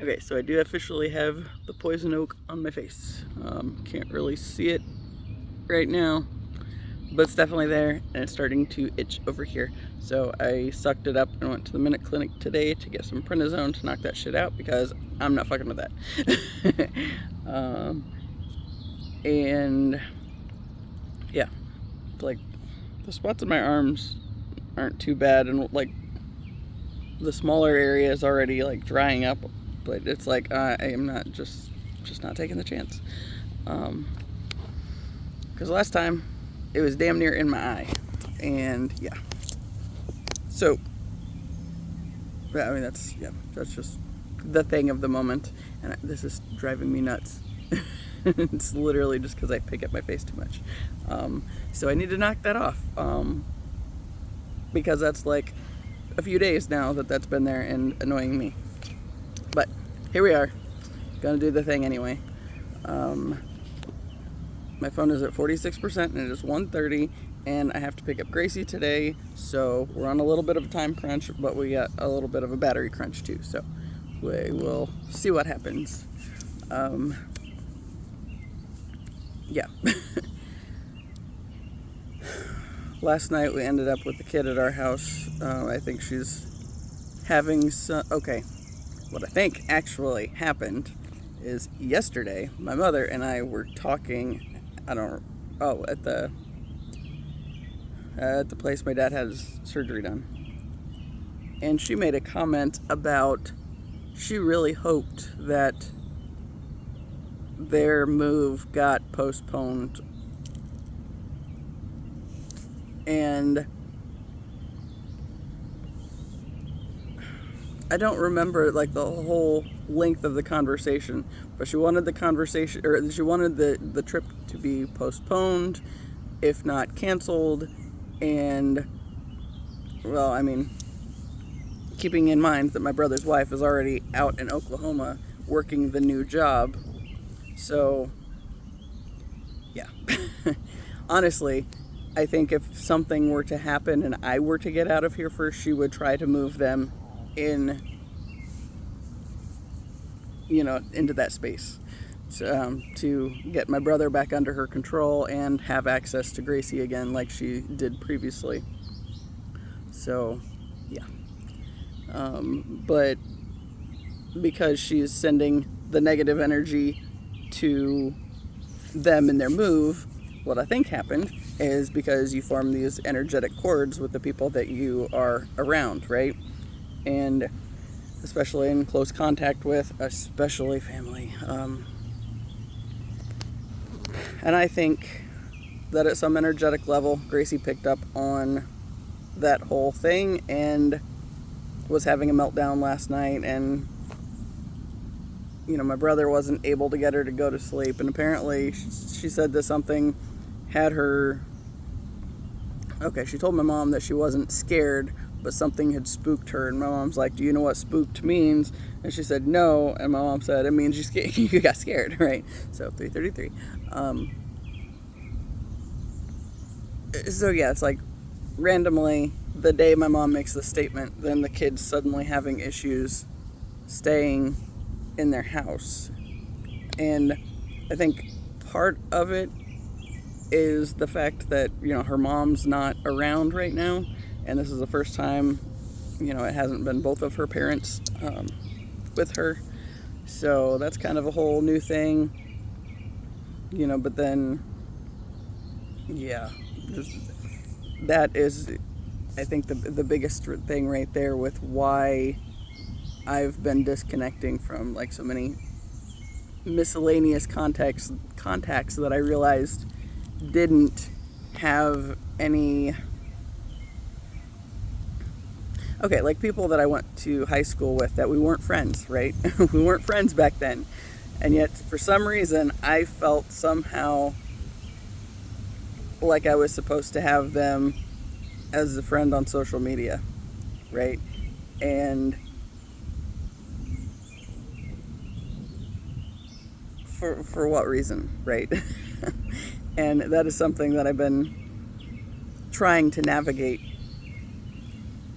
Okay, so I do officially have the poison oak on my face. Can't really see it right now, but it's definitely there, and it's starting to itch over here. So I sucked it up and went to the Minute Clinic today to get some prednisone to knock that shit out, because I'm not fucking with that. And yeah, like the spots on my arms aren't too bad, and like the smaller area is already like drying up, but it's like I am not just not taking the chance. Because last time it was damn near in my eye, and yeah. So I mean that's just the thing of the moment, and this is driving me nuts. It's literally just because I pick at my face too much. So I need to knock that off, because that's like a few days now that's been there and annoying me. But here we are, gonna do the thing anyway. My phone is at 46% and it is 1:30, and I have to pick up Gracie today, so we're on a little bit of a time crunch, but we got a little bit of a battery crunch too, so we will see what happens. Yeah. Last night we ended up with the kid at our house. I think she's having some... Okay, what I think actually happened is yesterday my mother and I were talking, at the place my dad had his surgery done, and she made a comment about she really hoped that their move got postponed. And I don't remember like the whole length of the conversation, but she wanted the trip to be postponed, if not canceled. And well, I mean, keeping in mind that my brother's wife is already out in Oklahoma working the new job. So yeah. Honestly, I think if something were to happen and I were to get out of here first, she would try to move them in, into that space, to get my brother back under her control and have access to Gracie again like she did previously. So yeah. But because she's sending the negative energy to them in their move, what I think happened is because you form these energetic cords with the people that you are around, right? And especially in close contact with, especially family. And I think that at some energetic level, Gracie picked up on that whole thing and was having a meltdown last night, and my brother wasn't able to get her to go to sleep, and apparently she said that something had her... Okay, she told my mom that she wasn't scared, but something had spooked her, and my mom's like, do you know what spooked means? And she said no, and my mom said, it means you got scared, right? So 3:33. So yeah, it's like randomly the day my mom makes the statement, then the kids suddenly having issues staying in their house. And I think part of it is the fact that her mom's not around right now, and this is the first time it hasn't been both of her parents with her, so that's kind of a whole new thing, but then yeah, that is, I think, the biggest thing right there with why I've been disconnecting from like so many miscellaneous contacts that I realized didn't have any... Okay, like people that I went to high school with that we weren't friends, right? We weren't friends back then, and yet for some reason I felt somehow like I was supposed to have them as a friend on social media, right? And for what reason, right? And that is something that I've been trying to navigate.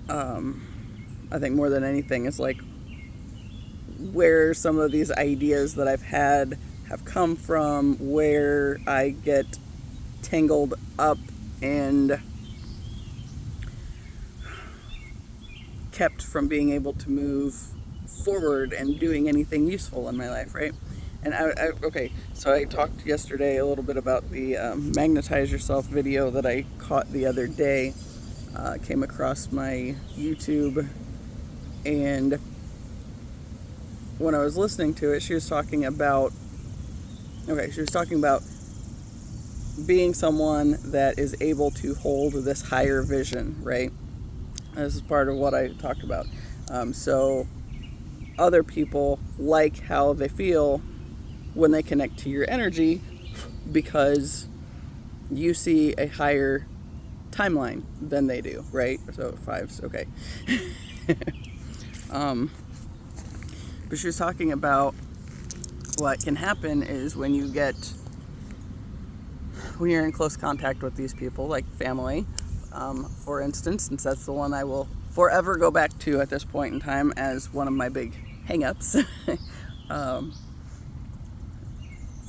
I think more than anything is like, where some of these ideas that I've had have come from, where I get tangled up and kept from being able to move forward and doing anything useful in my life, right? And okay, so I talked yesterday a little bit about the Magnetize Yourself video that I caught the other day. Came across my YouTube, and when I was listening to it, she was talking about being someone that is able to hold this higher vision, right? This is part of what I talked about. So other people like how they feel when they connect to your energy because you see a higher timeline than they do, right? So fives, okay. But she was talking about what can happen is when you're in close contact with these people, like family, for instance, since that's the one I will forever go back to at this point in time as one of my big hang-ups.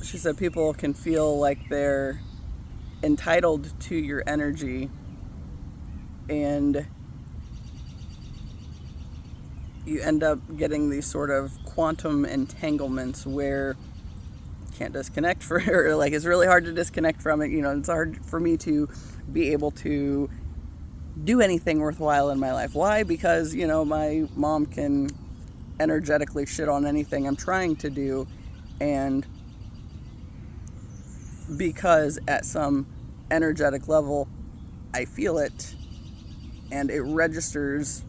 She said people can feel like they're entitled to your energy, and you end up getting these sort of quantum entanglements where you can't disconnect or like it's really hard to disconnect from it. It's hard for me to be able to do anything worthwhile in my life. Why? Because, my mom can energetically shit on anything I'm trying to do, and because at some energetic level I feel it and it registers,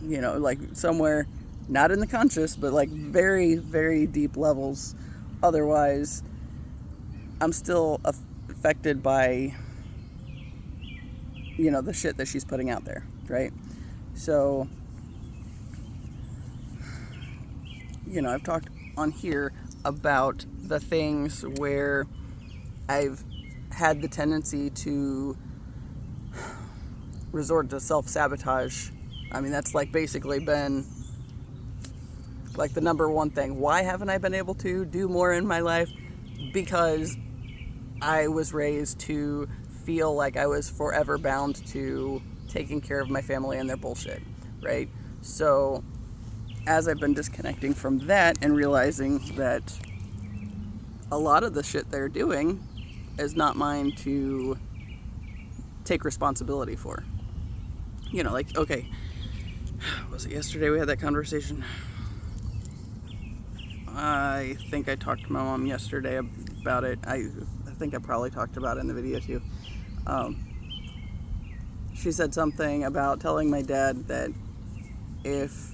like somewhere not in the conscious, but like very, very deep levels. Otherwise, I'm still affected by, the shit that she's putting out there, right? So, I've talked on here about the things where I've had the tendency to resort to self-sabotage. I mean, that's like basically been like the number one thing. Why haven't I been able to do more in my life? Because I was raised to feel like I was forever bound to taking care of my family and their bullshit, right? So as I've been disconnecting from that and realizing that a lot of the shit they're doing is not mine to take responsibility for. Like, okay, was it yesterday we had that conversation? I think I talked to my mom yesterday about it. I think I probably talked about it in the video too. She said something about telling my dad that if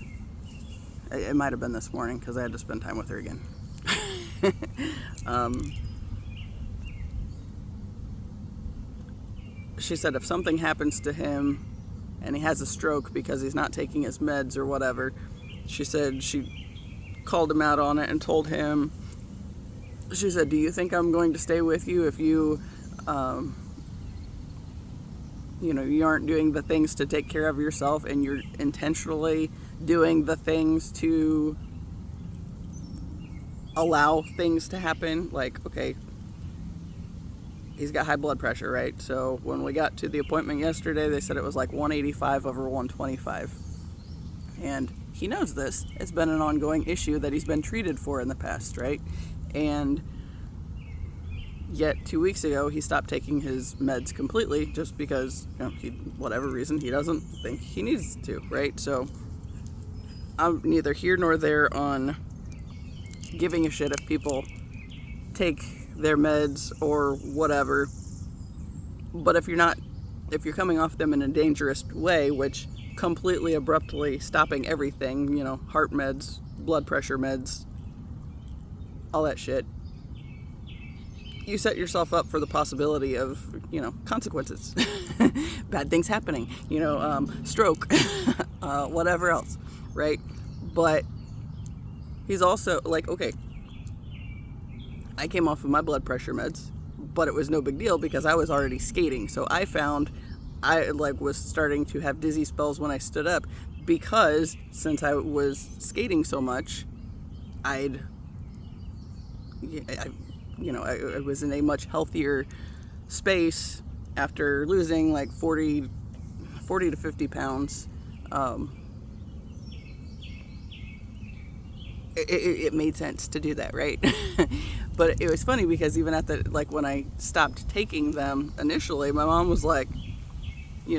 it might have been this morning because I had to spend time with her again. She said if something happens to him and he has a stroke because he's not taking his meds or whatever, she said she called him out on it and told him, she said, do you think I'm going to stay with you if you you aren't doing the things to take care of yourself and you're intentionally doing the things to allow things to happen? Like, okay, he's got high blood pressure, right? So when we got to the appointment yesterday, they said it was like 185 over 125. And he knows this. It's been an ongoing issue that he's been treated for in the past, right? And yet 2 weeks ago, he stopped taking his meds completely just because, whatever reason, he doesn't think he needs to, right? So I'm neither here nor there on giving a shit if people take their meds or whatever. But if you're coming off them in a dangerous way, which completely abruptly stopping everything, heart meds, blood pressure meds, all that shit, you set yourself up for the possibility of, consequences, bad things happening, stroke, whatever else, right? But he's also like, okay, I came off of my blood pressure meds, but it was no big deal because I was already skating. So I found I was starting to have dizzy spells when I stood up because since I was skating so much, I was in a much healthier space after losing like 40 to 50 pounds. It made sense to do that, right? But it was funny because even at when I stopped taking them initially, my mom was like,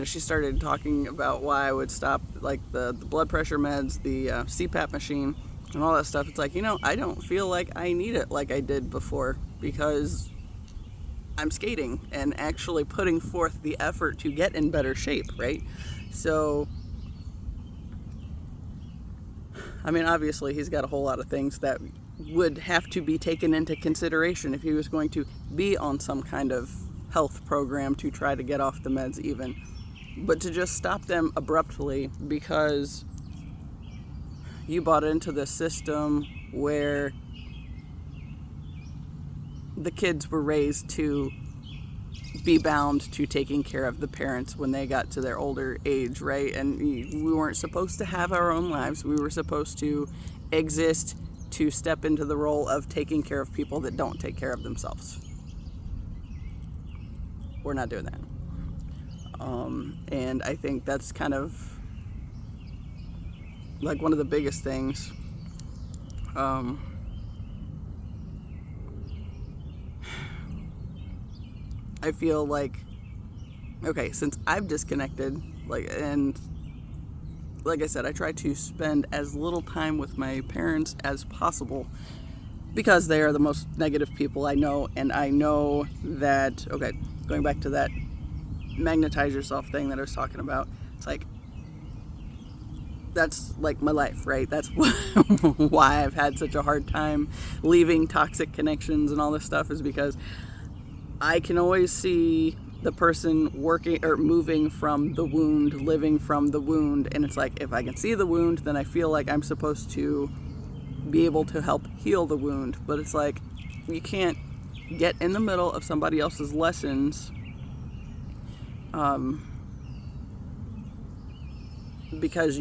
she started talking about why I would stop, like the blood pressure meds, the CPAP machine, and all that stuff. It's like, I don't feel like I need it like I did before because I'm skating and actually putting forth the effort to get in better shape, right? So, I mean, obviously he's got a whole lot of things that would have to be taken into consideration if he was going to be on some kind of health program to try to get off the meds even. But to just stop them abruptly because you bought into the system where the kids were raised to be bound to taking care of the parents when they got to their older age, right? And we weren't supposed to have our own lives. We were supposed to exist to step into the role of taking care of people that don't take care of themselves. We're not doing that. And I think that's kind of like one of the biggest things. I feel like, okay, since I've disconnected, and like I said, I try to spend as little time with my parents as possible because they are the most negative people I know, and I know that, okay, going back to that magnetize yourself thing that I was talking about, it's like, that's like my life, right? That's why I've had such a hard time leaving toxic connections and all this stuff, is because I can always see the person working or moving from the wound, living from the wound. And it's like, if I can see the wound, then I feel like I'm supposed to be able to help heal the wound. But it's like, you can't get in the middle of somebody else's lessons because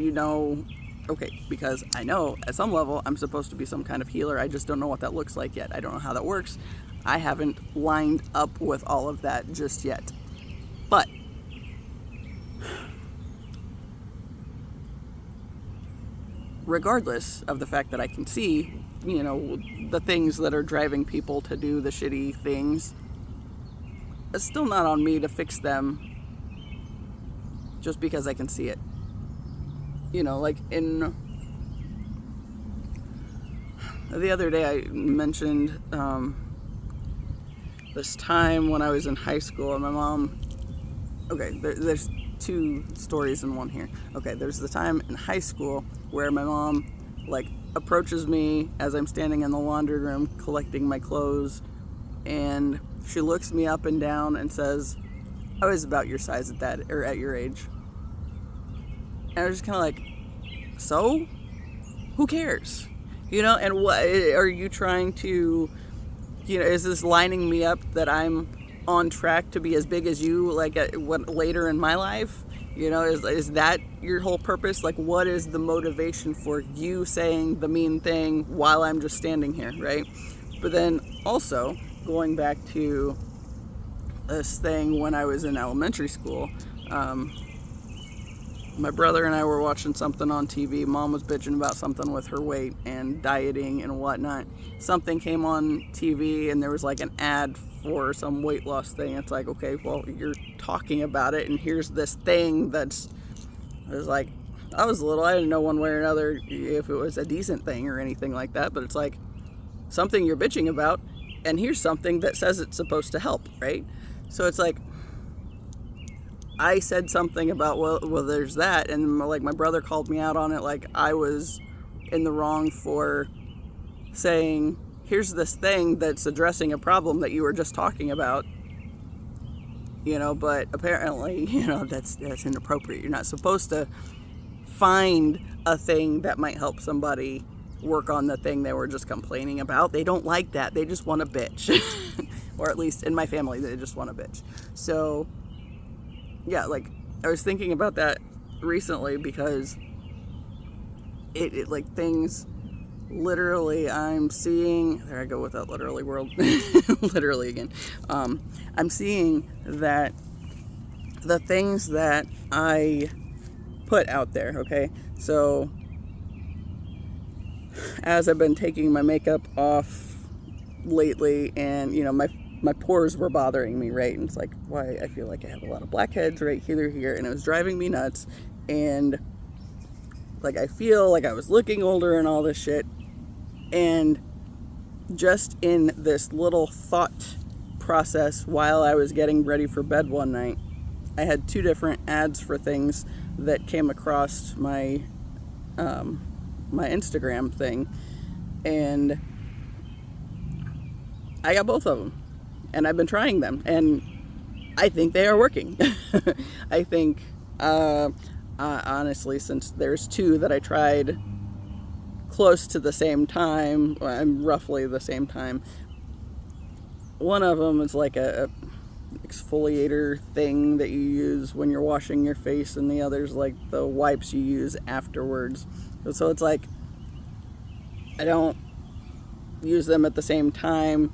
because I know at some level I'm supposed to be some kind of healer. I just don't know what that looks like yet. I don't know how that works. I haven't lined up with all of that just yet. But regardless of the fact that I can see, the things that are driving people to do the shitty things, it's still not on me to fix them just because I can see it. Like in the other day I mentioned this time when I was in high school and my mom, there's two stories in one here. Okay, there's the time in high school where my mom approaches me as I'm standing in the laundry room collecting my clothes, and she looks me up and down and says, I was about your size at your age. And I was just kind of like, so? Who cares? And what are you trying to, is this lining me up that I'm on track to be as big as you, later in my life? Is that your whole purpose? What is the motivation for you saying the mean thing while I'm just standing here, right? But then also, going back to this thing when I was in elementary school, my brother and I were watching something on TV. Mom was bitching about something with her weight and dieting and whatnot. Something came on TV and there was an ad for some weight loss thing. It's like, okay, well, you're talking about it and here's this thing I was like, I was little. I didn't know one way or another if it was a decent thing or anything like that. But it's like something you're bitching about and here's something that says it's supposed to help, right? So it's like, I said something about, well, there's that, and my brother called me out on it, I was in the wrong for saying, here's this thing that's addressing a problem that you were just talking about, but apparently, that's inappropriate. You're not supposed to find a thing that might help somebody work on the thing they were just complaining about. They don't like that. They just want to bitch. Or at least in my family, they just want to bitch. So yeah, I was thinking about that recently because it like things, literally, I'm seeing, there I go with that literally world, literally again. I'm seeing that the things that I put out there, okay? So, as I've been taking my makeup off lately, and, you know, my pores were bothering me, right? And it's like, why I feel like I have a lot of blackheads right here, and it was driving me nuts, and, like, I feel like I was looking older and all this shit, and just in this little thought process while I was getting ready for bed one night, I had 2 different ads for things that came across my my Instagram thing, and I got both of them, and I've been trying them, and I think they are working. I think, honestly, since there's 2 that I tried close to the same time, roughly the same time, one of them is like a exfoliator thing that you use when you're washing your face, and the other's like the wipes you use afterwards. So it's like, I don't use them at the same time,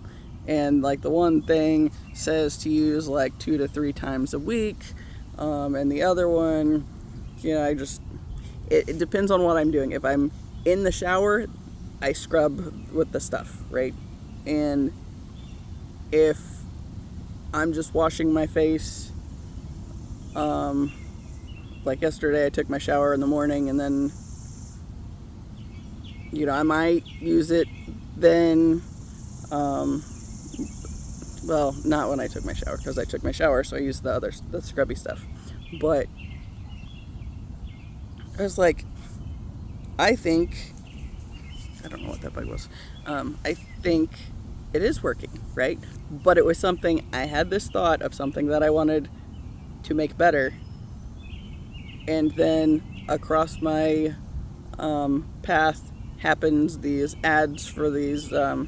and like the one thing says to use like 2 to 3 times a week, and the other one, you know, it depends on what I'm doing. If I'm in the shower, I scrub with the stuff, right? And if I'm just washing my face, like yesterday I took my shower in the morning, and then, you know, I might use it then, well, not when I took my shower, because I took my shower, so I used the scrubby stuff. But I was like, I think, I don't know what that bug was. I think it is working, right? But it was something, I had this thought of something that I wanted to make better. And then across my path happens these ads for these 2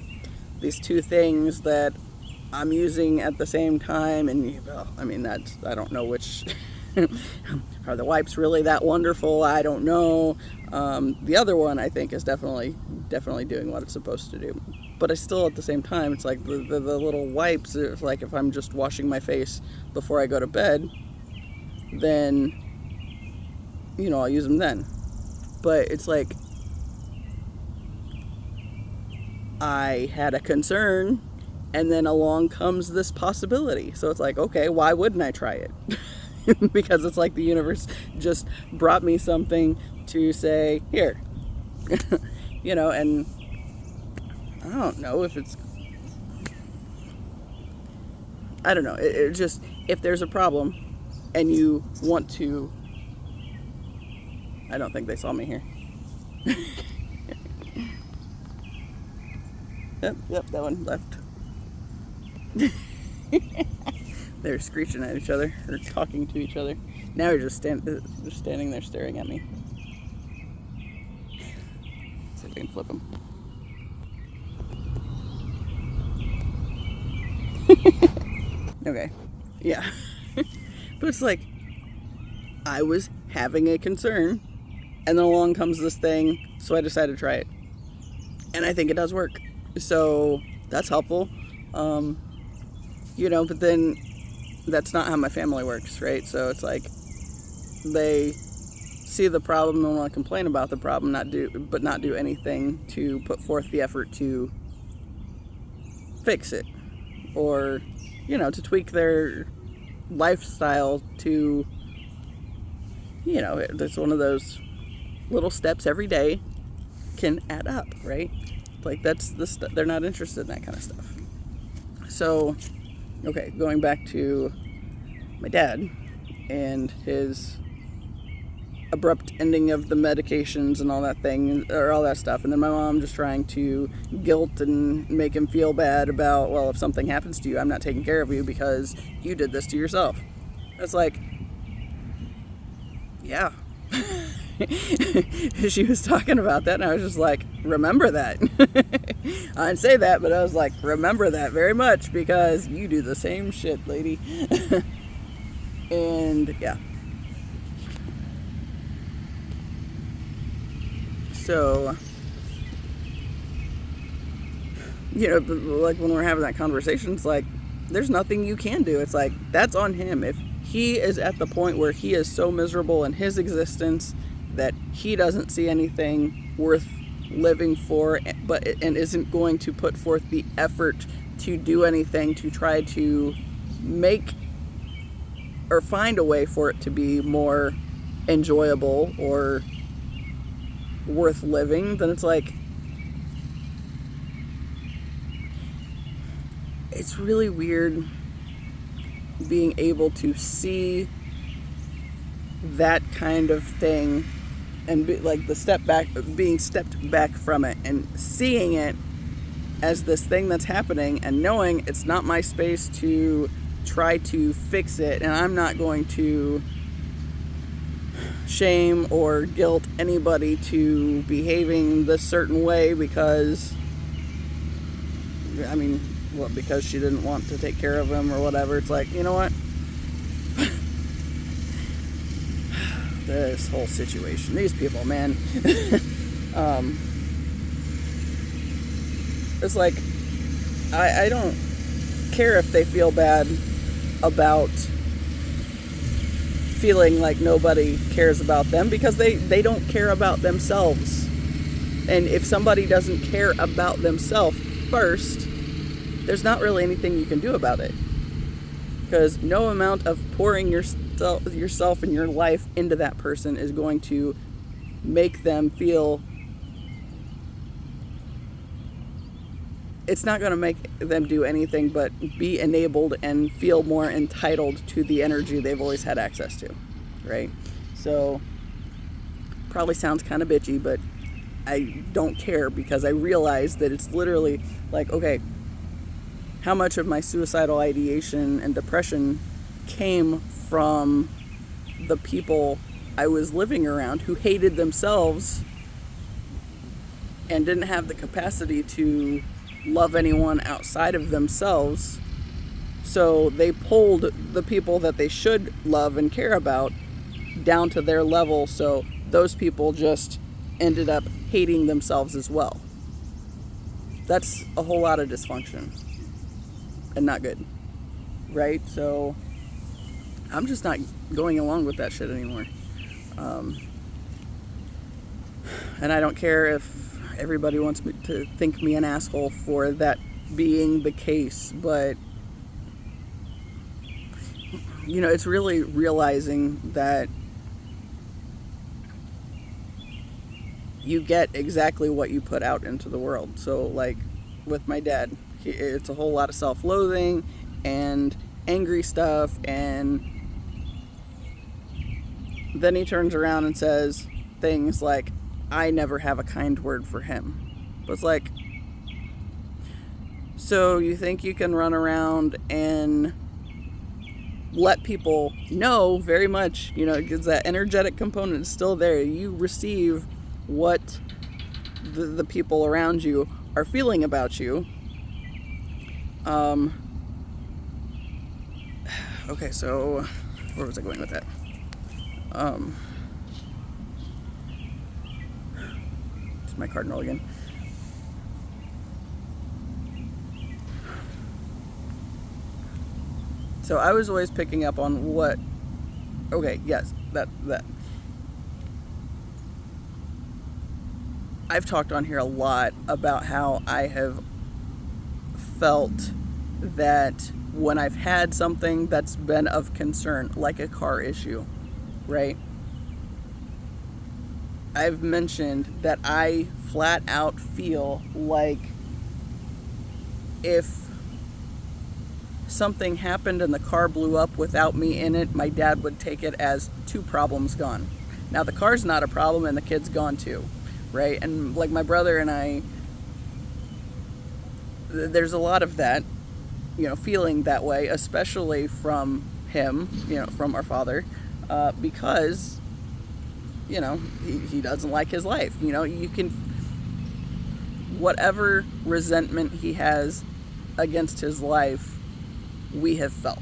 things that I'm using at the same time. And, well, I mean, I don't know which, are the wipes really that wonderful? I don't know. The other one, I think, is definitely doing what it's supposed to do. But I still, at the same time, it's like the little wipes, if I'm just washing my face before I go to bed, then, you know, I'll use them then. But it's like, I had a concern, and then along comes this possibility. So it's like, okay, why wouldn't I try it? Because it's like the universe just brought me something to say, here. You know, and I don't know if it's, I don't know, it just, if there's a problem and you want to, I don't think they saw me here. Yep, that one left. They're screeching at each other, or talking to each other. Now you're just standing there staring at me. See if I can flip them. Okay, yeah. But it's like, I was having a concern, and then along comes this thing, so I decided to try it. And I think it does work. So that's helpful. You know, but then that's not how my family works, right? So it's like, they see the problem and want to complain about the problem, but not do anything to put forth the effort to fix it, or, you know, to tweak their lifestyle to, you know, it's one of those little steps every day can add up, right? Like, that's they're not interested in that kind of stuff. So, okay, going back to my dad and his abrupt ending of the medications and all that thing, or all that stuff, and then my mom just trying to guilt and make him feel bad about, well, if something happens to you, I'm not taking care of you because you did this to yourself. It's like, yeah. She was talking about that, and I was just like, remember that. I didn't say that, but I was like, remember that very much, because you do the same shit, lady. And yeah. So, like when we're having that conversation, it's like, there's nothing you can do. It's like, that's on him. If he is at the point where he is so miserable in his existence that he doesn't see anything worth living for, and isn't going to put forth the effort to do anything to try to make or find a way for it to be more enjoyable or worth living, then it's like, it's really weird being able to see that kind of thing and being stepped back from it and seeing it as this thing that's happening and knowing it's not my space to try to fix it, and I'm not going to shame or guilt anybody to behaving this certain way because she didn't want to take care of him or whatever. It's like, you know what? This whole situation, these people, man. It's like, I don't care if they feel bad about feeling like nobody cares about them, because they don't care about themselves. And if somebody doesn't care about themselves first, there's not really anything you can do about it. Because no amount of pouring yourself and your life into that person is going to make them feel... It's not going to make them do anything but be enabled and feel more entitled to the energy they've always had access to, right? So, probably sounds kind of bitchy, but I don't care, because I realize that it's literally like, okay, how much of my suicidal ideation and depression came from the people I was living around who hated themselves and didn't have the capacity to love anyone outside of themselves. So they pulled the people that they should love and care about down to their level, so those people just ended up hating themselves as well. That's a whole lot of dysfunction and not good, right? So I'm just not going along with that shit anymore. And I don't care if everybody wants me to think me an asshole for that being the case, but it's really realizing that you get exactly what you put out into the world. So like with my dad, it's a whole lot of self-loathing and angry stuff, and then he turns around and says things like, I never have a kind word for him. But it's like, so you think you can run around and let people know very much, because that energetic component is still there. You receive what the people around you are feeling about you. Okay, so where was I going with that? My cardinal again. So I was always picking up on what... Okay, yes, that. I've talked on here a lot about how I have felt that when I've had something that's been of concern, like a car issue, right? I've mentioned that I flat out feel like if something happened and the car blew up without me in it, my dad would take it as 2 problems gone. Now the car's not a problem and the kid's gone too, right? And like my brother and I, there's a lot of that, feeling that way, especially from him, from our father, because he doesn't like his life. You can, whatever resentment he has against his life, we have felt,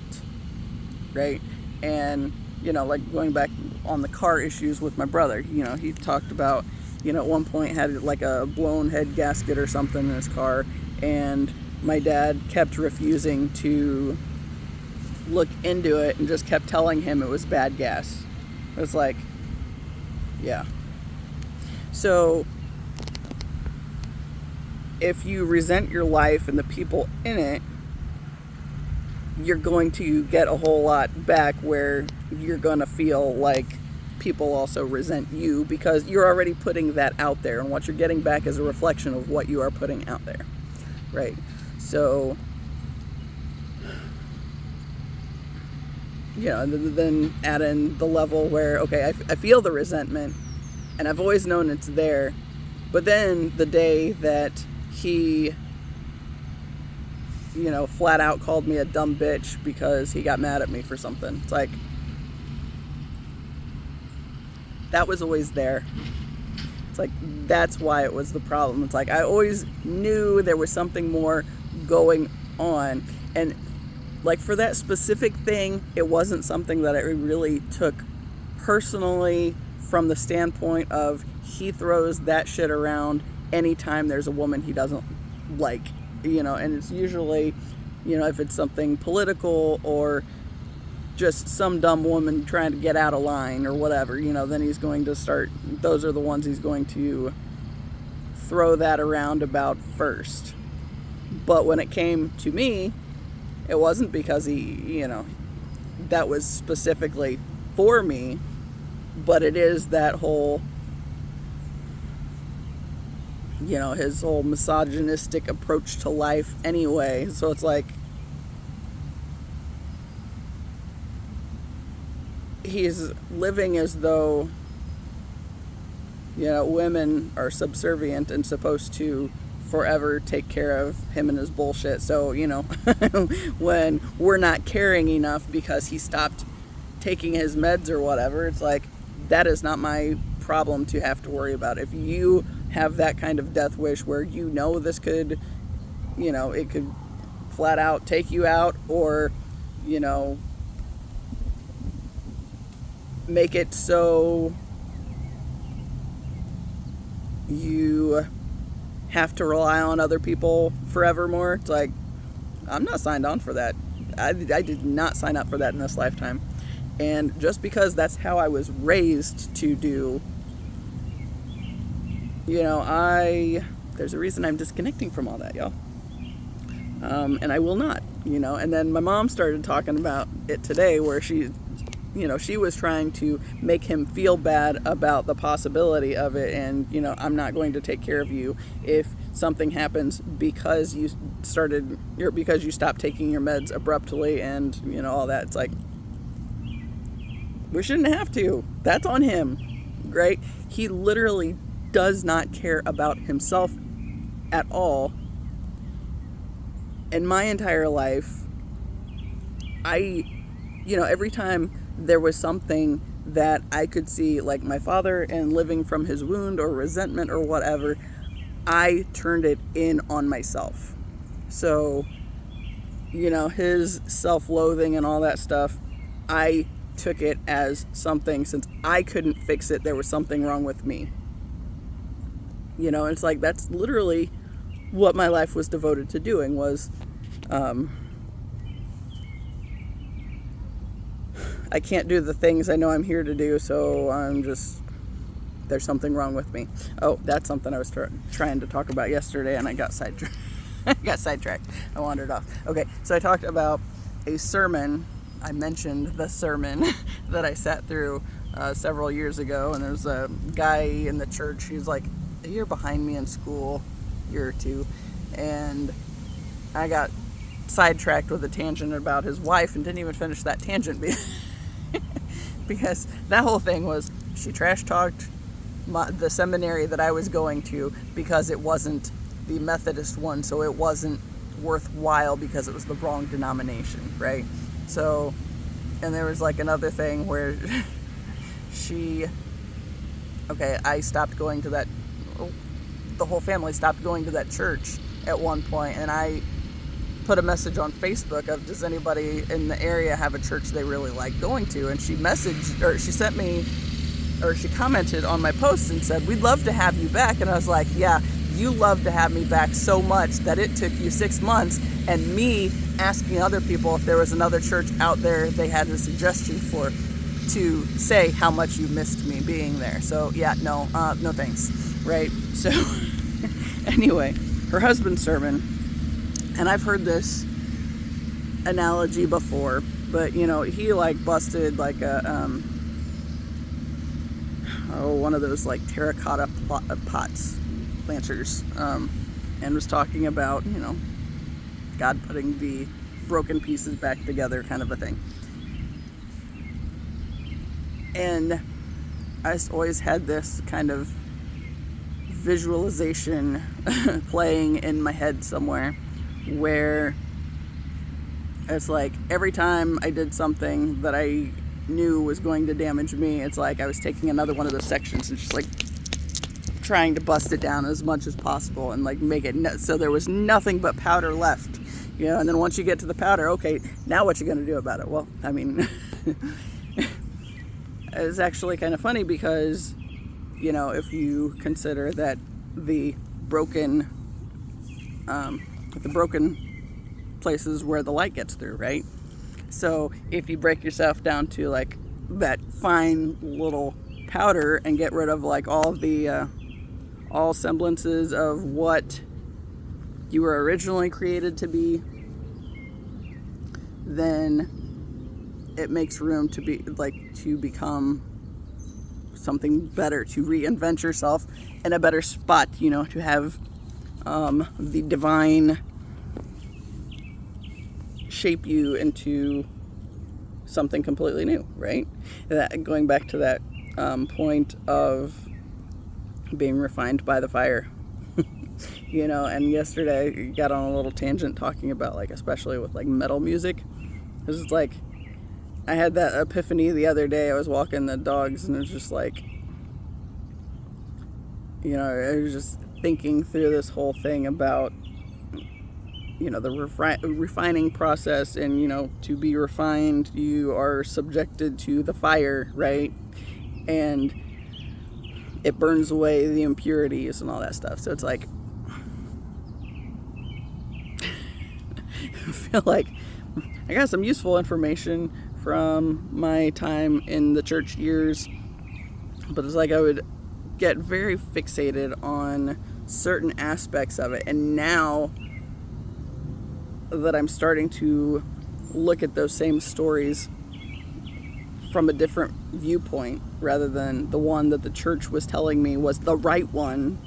right? And, like going back on the car issues with my brother, he talked about at one point had like a blown head gasket or something in his car, and my dad kept refusing to look into it and just kept telling him it was bad gas. It was like, yeah. So if you resent your life and the people in it, you're going to get a whole lot back where you're going to feel like people also resent you, because you're already putting that out there, and what you're getting back is a reflection of what you are putting out there, right? So, then add in the level where, okay, I feel the resentment, and I've always known it's there, but then the day that he, flat out called me a dumb bitch because he got mad at me for something, it's like, that was always there. It's like, that's why it was the problem. It's like, I always knew there was something more going on. And like, for that specific thing, it wasn't something that I really took personally, from the standpoint of he throws that shit around anytime there's a woman he doesn't like, and it's usually, if it's something political or just some dumb woman trying to get out of line or whatever, then he's going to start, those are the ones he's going to throw that around about first. But when it came to me, it wasn't because he, that was specifically for me, but it is that whole, his whole misogynistic approach to life anyway. So it's like, he's living as though, women are subservient and supposed to forever take care of him and his bullshit. So, when we're not caring enough because he stopped taking his meds or whatever, it's like, that is not my problem to have to worry about. If you have that kind of death wish where this could, it could flat out take you out, or, make it so you have to rely on other people forevermore. It's like, I'm not signed on for that. I did not sign up for that in this lifetime. And just because that's how I was raised to do, there's a reason I'm disconnecting from all that, y'all. And I will not, and then my mom started talking about it today, where she was trying to make him feel bad about the possibility of it. And, I'm not going to take care of you if something happens because you stopped taking your meds abruptly and, all that. It's like, we shouldn't have to. That's on him, right? He literally does not care about himself at all. In my entire life, every time there was something that I could see, like my father, and living from his wound or resentment or whatever, I turned it in on myself. So, his self-loathing and all that stuff, I took it as something, since I couldn't fix it, there was something wrong with me. It's like, that's literally what my life was devoted to doing, was, I can't do the things I know I'm here to do, so there's something wrong with me. Oh, that's something I was trying to talk about yesterday, and I got sidetracked. I wandered off. Okay, so I talked about a sermon. I mentioned the sermon that I sat through several years ago, and there's a guy in the church. He's like a year behind me in school, year or two, and I got sidetracked with a tangent about his wife and didn't even finish that tangent because that whole thing was, she trash talked the seminary that I was going to because it wasn't the Methodist one, so it wasn't worthwhile because it was the wrong denomination, right? So, and there was like another thing where I stopped going to that, the whole family stopped going to that church at one point, and I put a message on Facebook of, does anybody in the area have a church they really like going to? And she sent me she commented on my post and said, "We'd love to have you back." And I was like, yeah, you love to have me back so much that it took you 6 months and me asking other people if there was another church out there they had a suggestion for to say how much you missed me being there. So yeah, no thanks, right? So anyway, her husband's sermon, and I've heard this analogy before, but you know, he like busted like a one of those like terracotta pots planters, and was talking about, you know, God putting the broken pieces back together, kind of a thing. And I always had this kind of visualization playing in my head somewhere, where it's like every time I did something that I knew was going to damage me, it's like I was taking another one of those sections and just like trying to bust it down as much as possible and like make it so there was nothing but powder left, you know. And then once you get to the powder, okay, now what you gonna do about it? Well, I mean, it's actually kind of funny because, you know, if you consider that the broken places where the light gets through, right? So if you break yourself down to like that fine little powder and get rid of like all the all semblances of what you were originally created to be, then it makes room to be like to become something better, to reinvent yourself in a better spot, you know, to have the divine shape you into something completely new, right? That going back to that point of being refined by the fire. You know, and yesterday I got on a little tangent talking about like, especially with like metal music, because it's like I had that epiphany the other day. I was walking the dogs and it was just like, you know, I was just thinking through this whole thing about, you know, the refining process, and, you know, to be refined, you are subjected to the fire, right? And it burns away the impurities and all that stuff. So it's like, I feel like I got some useful information from my time in the church years, but it's like I would get very fixated on certain aspects of it. And now that I'm starting to look at those same stories from a different viewpoint, rather than the one that the church was telling me was the right one,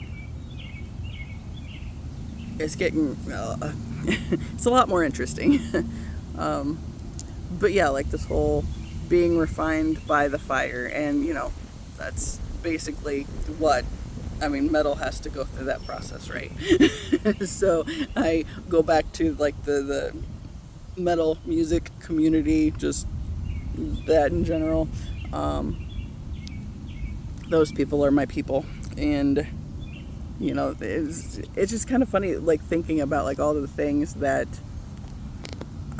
it's getting it's a lot more interesting. But yeah, like this whole being refined by the fire, and you know, that's basically what, I mean, metal has to go through that process, right? So I go back to like the metal music community, just that in general. Those people are my people, and you know, it's just kind of funny, like thinking about like all of the things that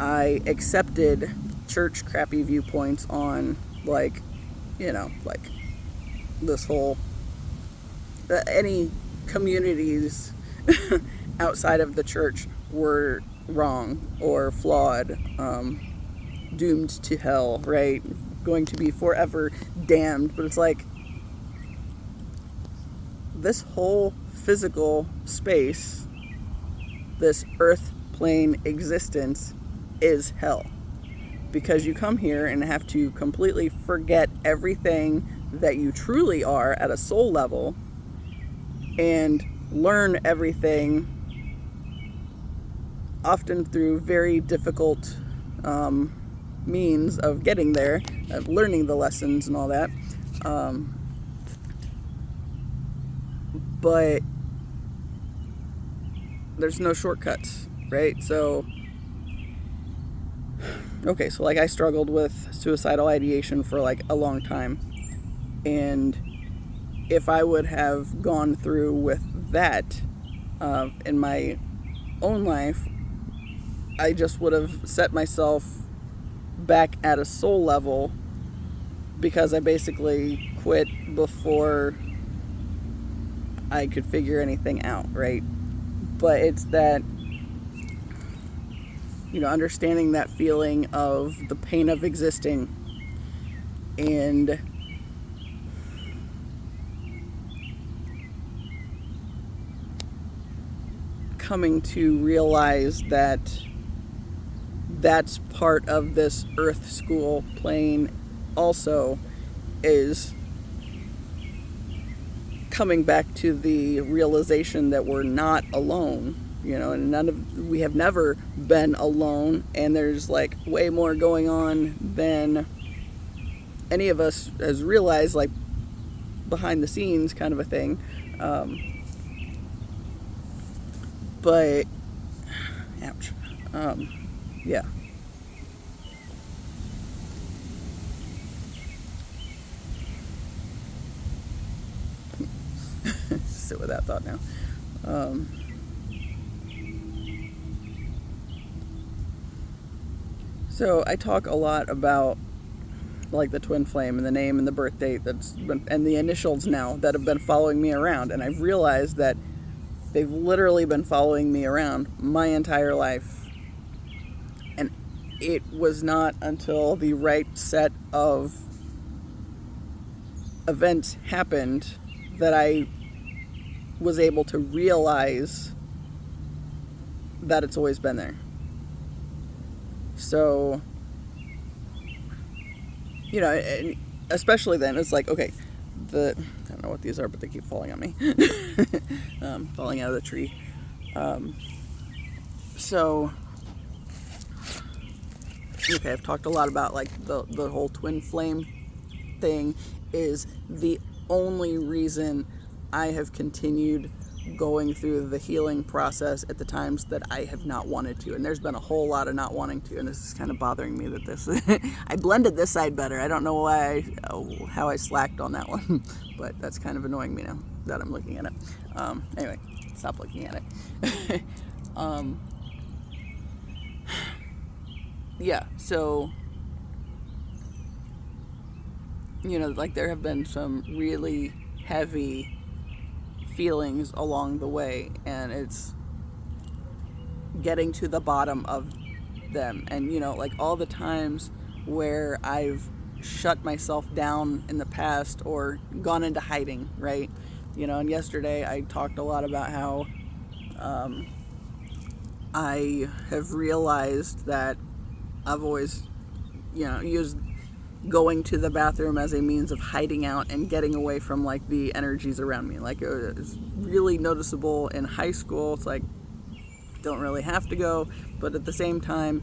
I accepted church crappy viewpoints on, like, you know, like this whole any communities outside of the church were wrong or flawed, doomed to hell, right? Going to be forever damned. But it's like, this whole physical space, this earth plane existence, is hell, because you come here and have to completely forget everything that you truly are at a soul level and learn everything, often through very difficult means of getting there, of learning the lessons and all that. But there's no shortcuts, right? So, okay, so like I struggled with suicidal ideation for like a long time. And if I would have gone through with that in my own life, I just would have set myself back at a soul level because I basically quit before I could figure anything out, right? But it's that, understanding that feeling of the pain of existing, and coming to realize that that's part of this Earth School plane also, is coming back to the realization that we're not alone, and we have never been alone, and there's like way more going on than any of us has realized, like behind the scenes kind of a thing. But ouch. Yeah. Sit with that thought now. So I talk a lot about like the twin flame and the name and the birth date and the initials now that have been following me around, and I've realized that they've literally been following me around my entire life. And it was not until the right set of events happened that I was able to realize that it's always been there. So, and especially then, it's like, okay, I don't know what these are, but they keep falling on me. Falling out of the tree. So, okay, I've talked a lot about like the whole twin flame thing is the only reason I have continued going through the healing process at the times that I have not wanted to. And there's been a whole lot of not wanting to, and this is kind of bothering me that this I blended this side better. I don't know how I slacked on that one, but that's kind of annoying me now that I'm looking at it. Anyway, stop looking at it. Yeah, so like there have been some really heavy feelings along the way, and it's getting to the bottom of them. And like all the times where I've shut myself down in the past or gone into hiding, right? And yesterday I talked a lot about how I have realized that I've always used going to the bathroom as a means of hiding out and getting away from like the energies around me. Like it's really noticeable in high school. It's like, don't really have to go, but at the same time,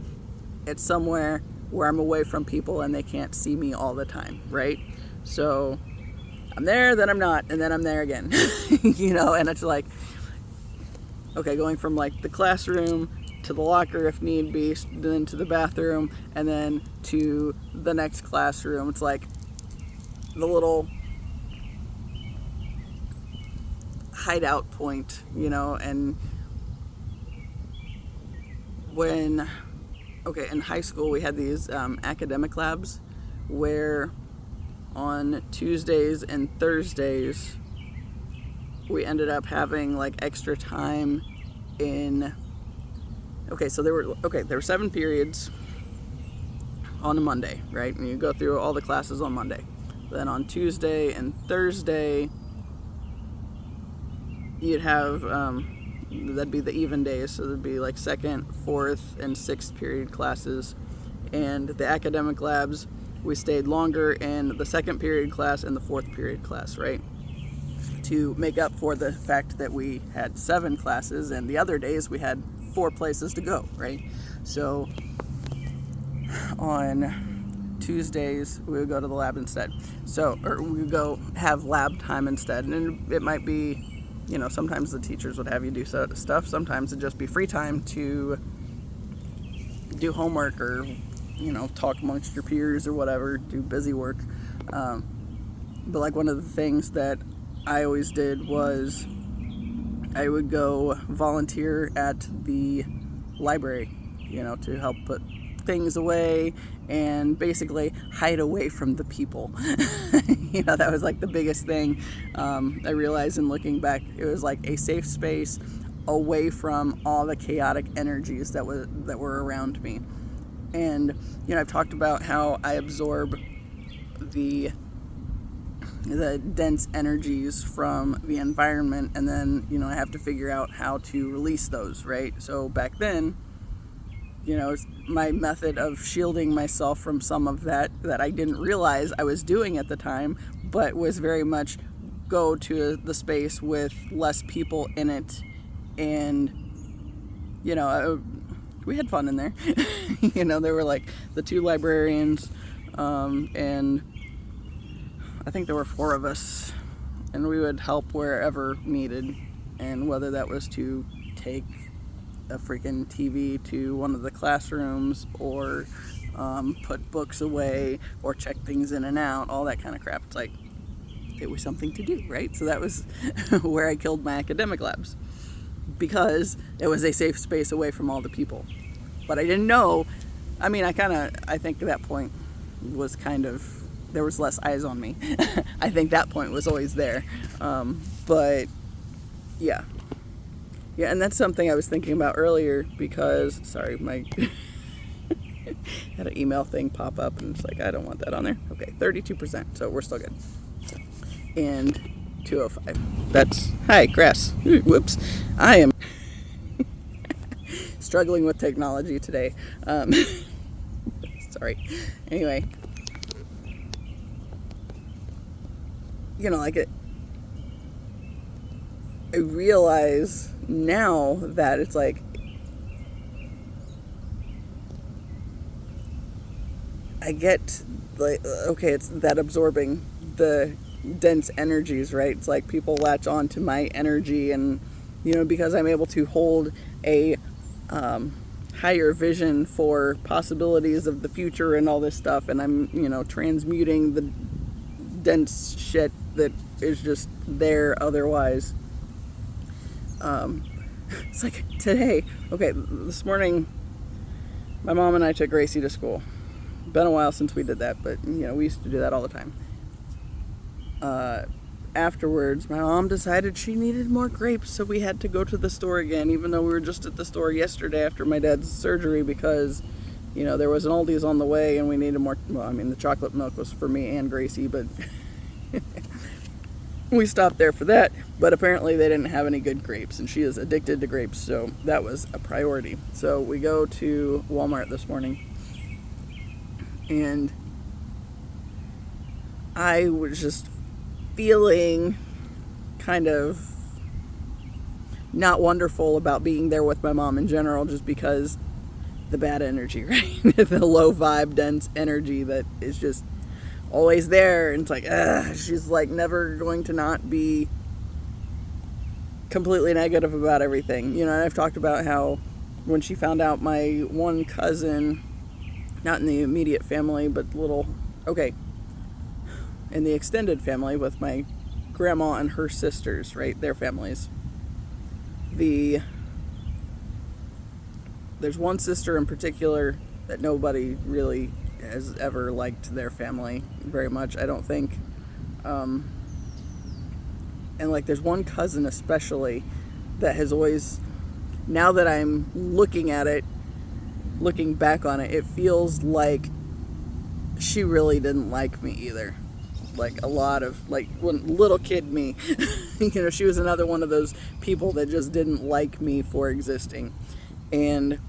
it's somewhere where I'm away from people and they can't see me all the time, right? So I'm there, then I'm not, and then I'm there again. And it's like, okay, going from like the classroom to the locker if need be, then to the bathroom, and then to the next classroom. It's like the little hideout point, and when, in high school we had these academic labs where on Tuesdays and Thursdays we ended up having like extra time in. So there were 7 periods on a Monday, right? And you go through all the classes on Monday. Then on Tuesday and Thursday, you'd have, that'd be the even days. So there'd be like 2nd, 4th, and 6th period classes. And the academic labs, we stayed longer in the 2nd period class and the 4th period class, right? To make up for the fact that we had 7 classes, and the other days we had 4 places to go, right? So on Tuesdays we would go to the lab instead. Or we would go have lab time instead, and it might be, sometimes the teachers would have you do stuff. Sometimes it'd just be free time to do homework or, talk amongst your peers or whatever, do busy work. But like one of the things that I always did was I would go volunteer at the library, to help put things away and basically hide away from the people. That was like the biggest thing. I realized in looking back, it was like a safe space away from all the chaotic energies that were around me. And I've talked about how I absorb the dense energies from the environment, and then I have to figure out how to release those, right? So back then, my method of shielding myself from some of that I didn't realize I was doing at the time, but was very much go to the space with less people in it, and we had fun in there. There were like the 2 librarians, and I think there were 4 of us, and we would help wherever needed, and whether that was to take a freaking TV to one of the classrooms, or put books away, or check things in and out, all that kind of crap. It's like, it was something to do, right? So that was where I killed my academic labs, because it was a safe space away from all the people. But I didn't know, I think at that point was there was less eyes on me. I think that point was always there. But yeah, and that's something I was thinking about earlier, because, sorry, my had an email thing pop up, and it's like, I don't want that on there. Okay, 32%, so we're still good. And 205. That's, hi, grass. Whoops. I am struggling with technology today. Sorry. Anyway, I realize now that it's like, I get, like, okay, it's that absorbing the dense energies, right? It's like people latch on to my energy, and because I'm able to hold a higher vision for possibilities of the future and all this stuff, and I'm transmuting the dense shit that is just there otherwise. It's like today, okay, this morning my mom and I took Gracie to school. Been a while since we did that, but we used to do that all the time. Afterwards, my mom decided she needed more grapes, so we had to go to the store again, even though we were just at the store yesterday after my dad's surgery, because there was an Aldi's on the way and we needed more. Well, the chocolate milk was for me and Gracie, but we stopped there for that. But apparently they didn't have any good grapes, and she is addicted to grapes, so that was a priority. So we go to Walmart this morning, and I was just feeling kind of not wonderful about being there with my mom in general, just because the bad energy, right? The low vibe, dense energy that is just always there, and it's like, she's like never going to not be completely negative about everything. And I've talked about how when she found out my one cousin, not in the immediate family, but in the extended family with my grandma and her sisters, right, their families, there's one sister in particular that nobody really has ever liked their family very much, I don't think. And like there's one cousin especially that has always, now that I'm looking back on it, it feels like she really didn't like me either. Like a lot of, like, when little kid me, she was another one of those people that just didn't like me for existing. And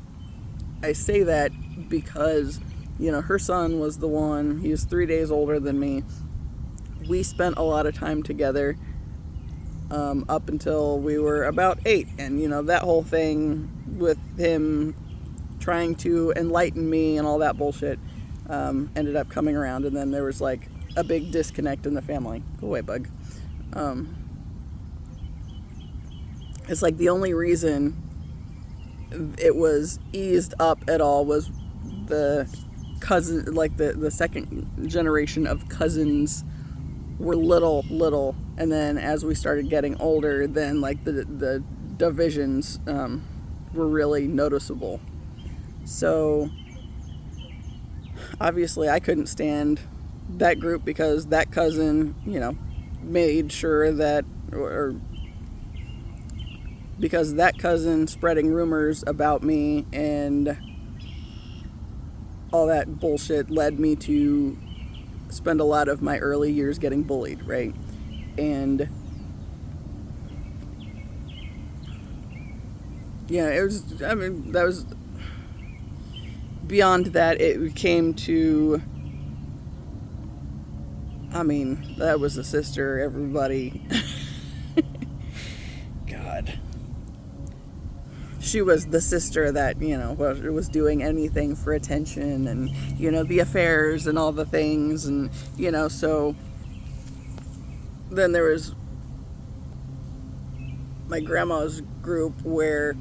I say that because, her son was the one, he was 3 days older than me. We spent a lot of time together up until we were about 8. And, that whole thing with him trying to enlighten me and all that bullshit ended up coming around. And then there was like a big disconnect in the family. Go away, bug. It's like the only reason it was eased up at all was the cousin, like the second generation of cousins were little, and then as we started getting older, then like the divisions were really noticeable. So obviously I couldn't stand that group because that cousin, made sure that, or because that cousin spreading rumors about me and all that bullshit led me to spend a lot of my early years getting bullied, right? And yeah, that was beyond that. It came to, that was a sister, everybody. God. She was the sister that, was doing anything for attention and, the affairs and all the things. And, so then there was my grandma's group where,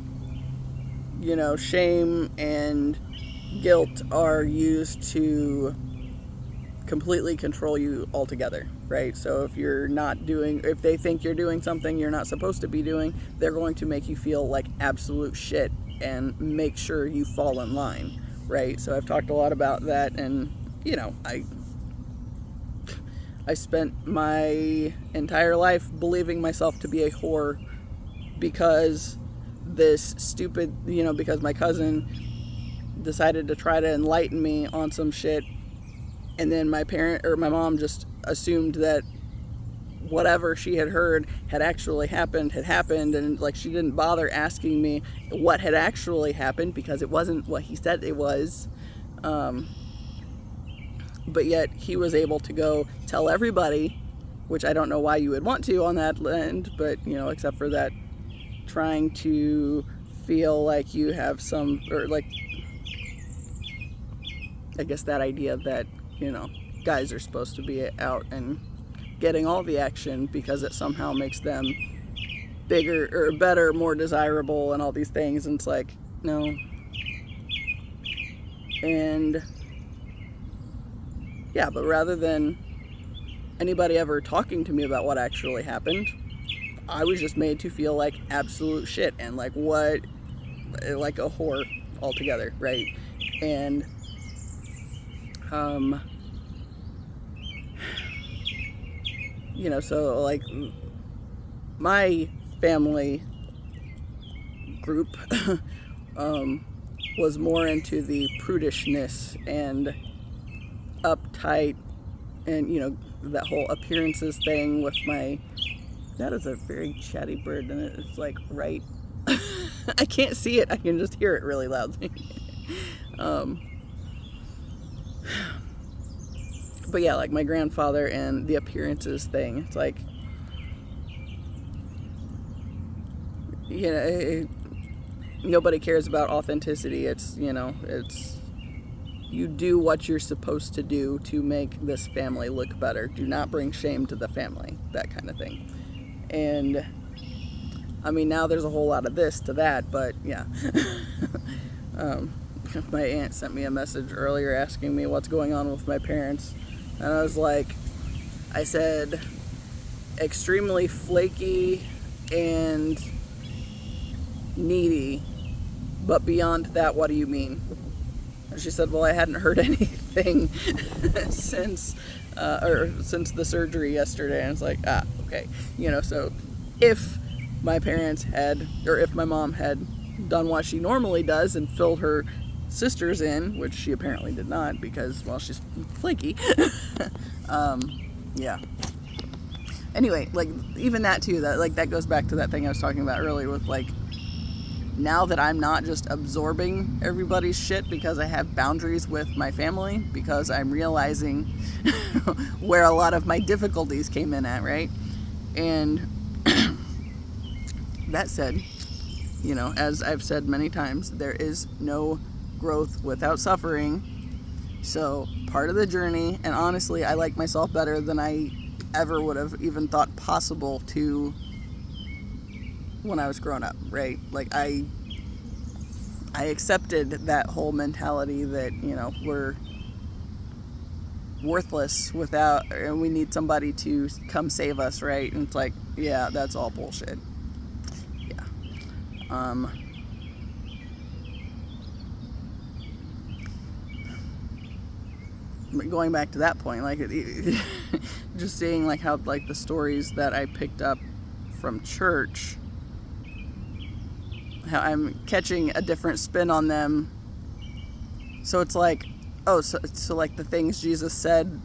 shame and guilt are used to completely control you altogether, right? So if they think you're doing something you're not supposed to be doing, they're going to make you feel like absolute shit and make sure you fall in line, right? So I've talked a lot about that, and I spent my entire life believing myself to be a whore because because my cousin decided to try to enlighten me on some shit, and then my mom just assumed that whatever she had heard had happened, and she didn't bother asking me what had actually happened because it wasn't what he said it was. But yet he was able to go tell everybody, which I don't know why you would want to on that end, but except for that, trying to feel like you have some, or like, I guess that idea that guys are supposed to be out and getting all the action because it somehow makes them bigger or better, more desirable, and all these things. And it's like, no. And yeah, but rather than anybody ever talking to me about what actually happened, I was just made to feel like absolute shit and like a whore altogether, right? And so like my family group was more into the prudishness and uptight and that whole appearances thing with that is a very chatty bird, and it's like right I can't see it, I can just hear it really loudly. But yeah, like my grandfather and the appearances thing, it's like, nobody cares about authenticity. It's you do what you're supposed to do to make this family look better. Do not bring shame to the family, that kind of thing. And now there's a whole lot of this to that, but yeah. My aunt sent me a message earlier asking me what's going on with my parents, and I said extremely flaky and needy, but beyond that, what do you mean? And she said, well, I hadn't heard anything since the surgery yesterday. And it's like, okay. So if my parents had, or if my mom had done what she normally does and filled her sisters in, which she apparently did not because, well, she's flaky. Yeah. Anyway, like, even that too, that goes back to that thing I was talking about earlier with, like, now that I'm not just absorbing everybody's shit because I have boundaries with my family, because I'm realizing where a lot of my difficulties came in at, right? And that said, as I've said many times, there is no growth without suffering. So part of the journey, and honestly, I like myself better than I ever would have even thought possible to when I was growing up, right? Like I accepted that whole mentality that, we're worthless without, and we need somebody to come save us, right? And it's like, yeah, that's all bullshit. Yeah. going back to that point, like just seeing like how like the stories that I picked up from church, how I'm catching a different spin on them. So it's like, oh, so like the things Jesus said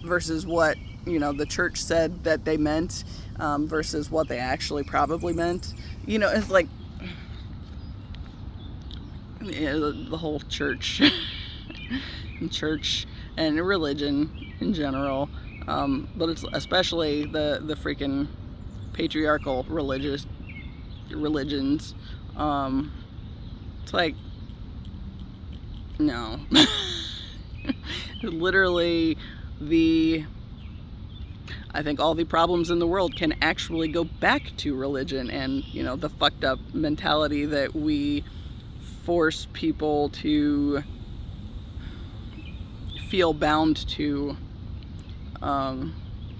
versus what, you know, the church said that they meant, versus what they actually probably meant. You know, it's like, you know, the whole church and religion in general, but it's especially the freaking patriarchal religions. It's like, no. Literally, I think all the problems in the world can actually go back to religion and, you know, the fucked up mentality that we force people to feel bound to,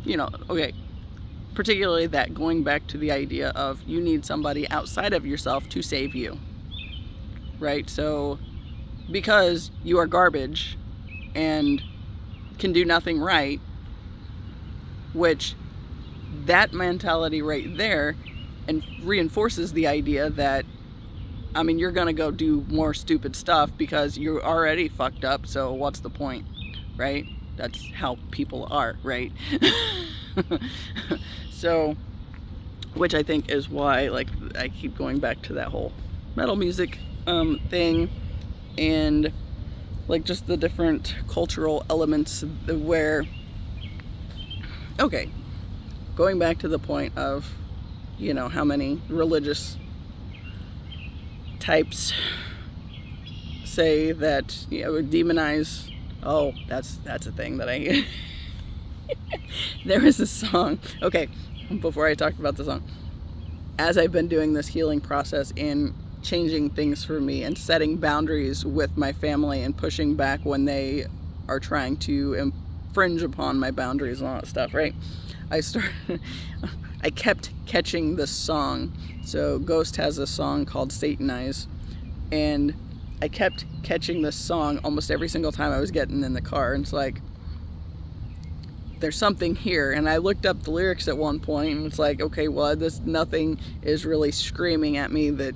you know, okay, particularly that, going back to the idea of you need somebody outside of yourself to save you, right? So because you are garbage and can do nothing right, which that mentality right there and reinforces the idea that, I mean, you're gonna go do more stupid stuff because you're already fucked up, so what's the point, right? That's how people are, right? So, which I think is why, like, I keep going back to that whole metal music thing, and like just the different cultural elements where, okay, going back to the point of, you know, how many religious types say that, you know, demonize. Oh, that's a thing that I there was a song, okay, before I talked about the song, as I've been doing this healing process in changing things for me and setting boundaries with my family and pushing back when they are trying to infringe upon my boundaries and all that stuff, right? I kept catching this song. So Ghost has a song called Satanize, and I kept catching this song almost every single time I was getting in the car, and it's like, there's something here. And I looked up the lyrics at one point, and it's like, okay, well, nothing is really screaming at me that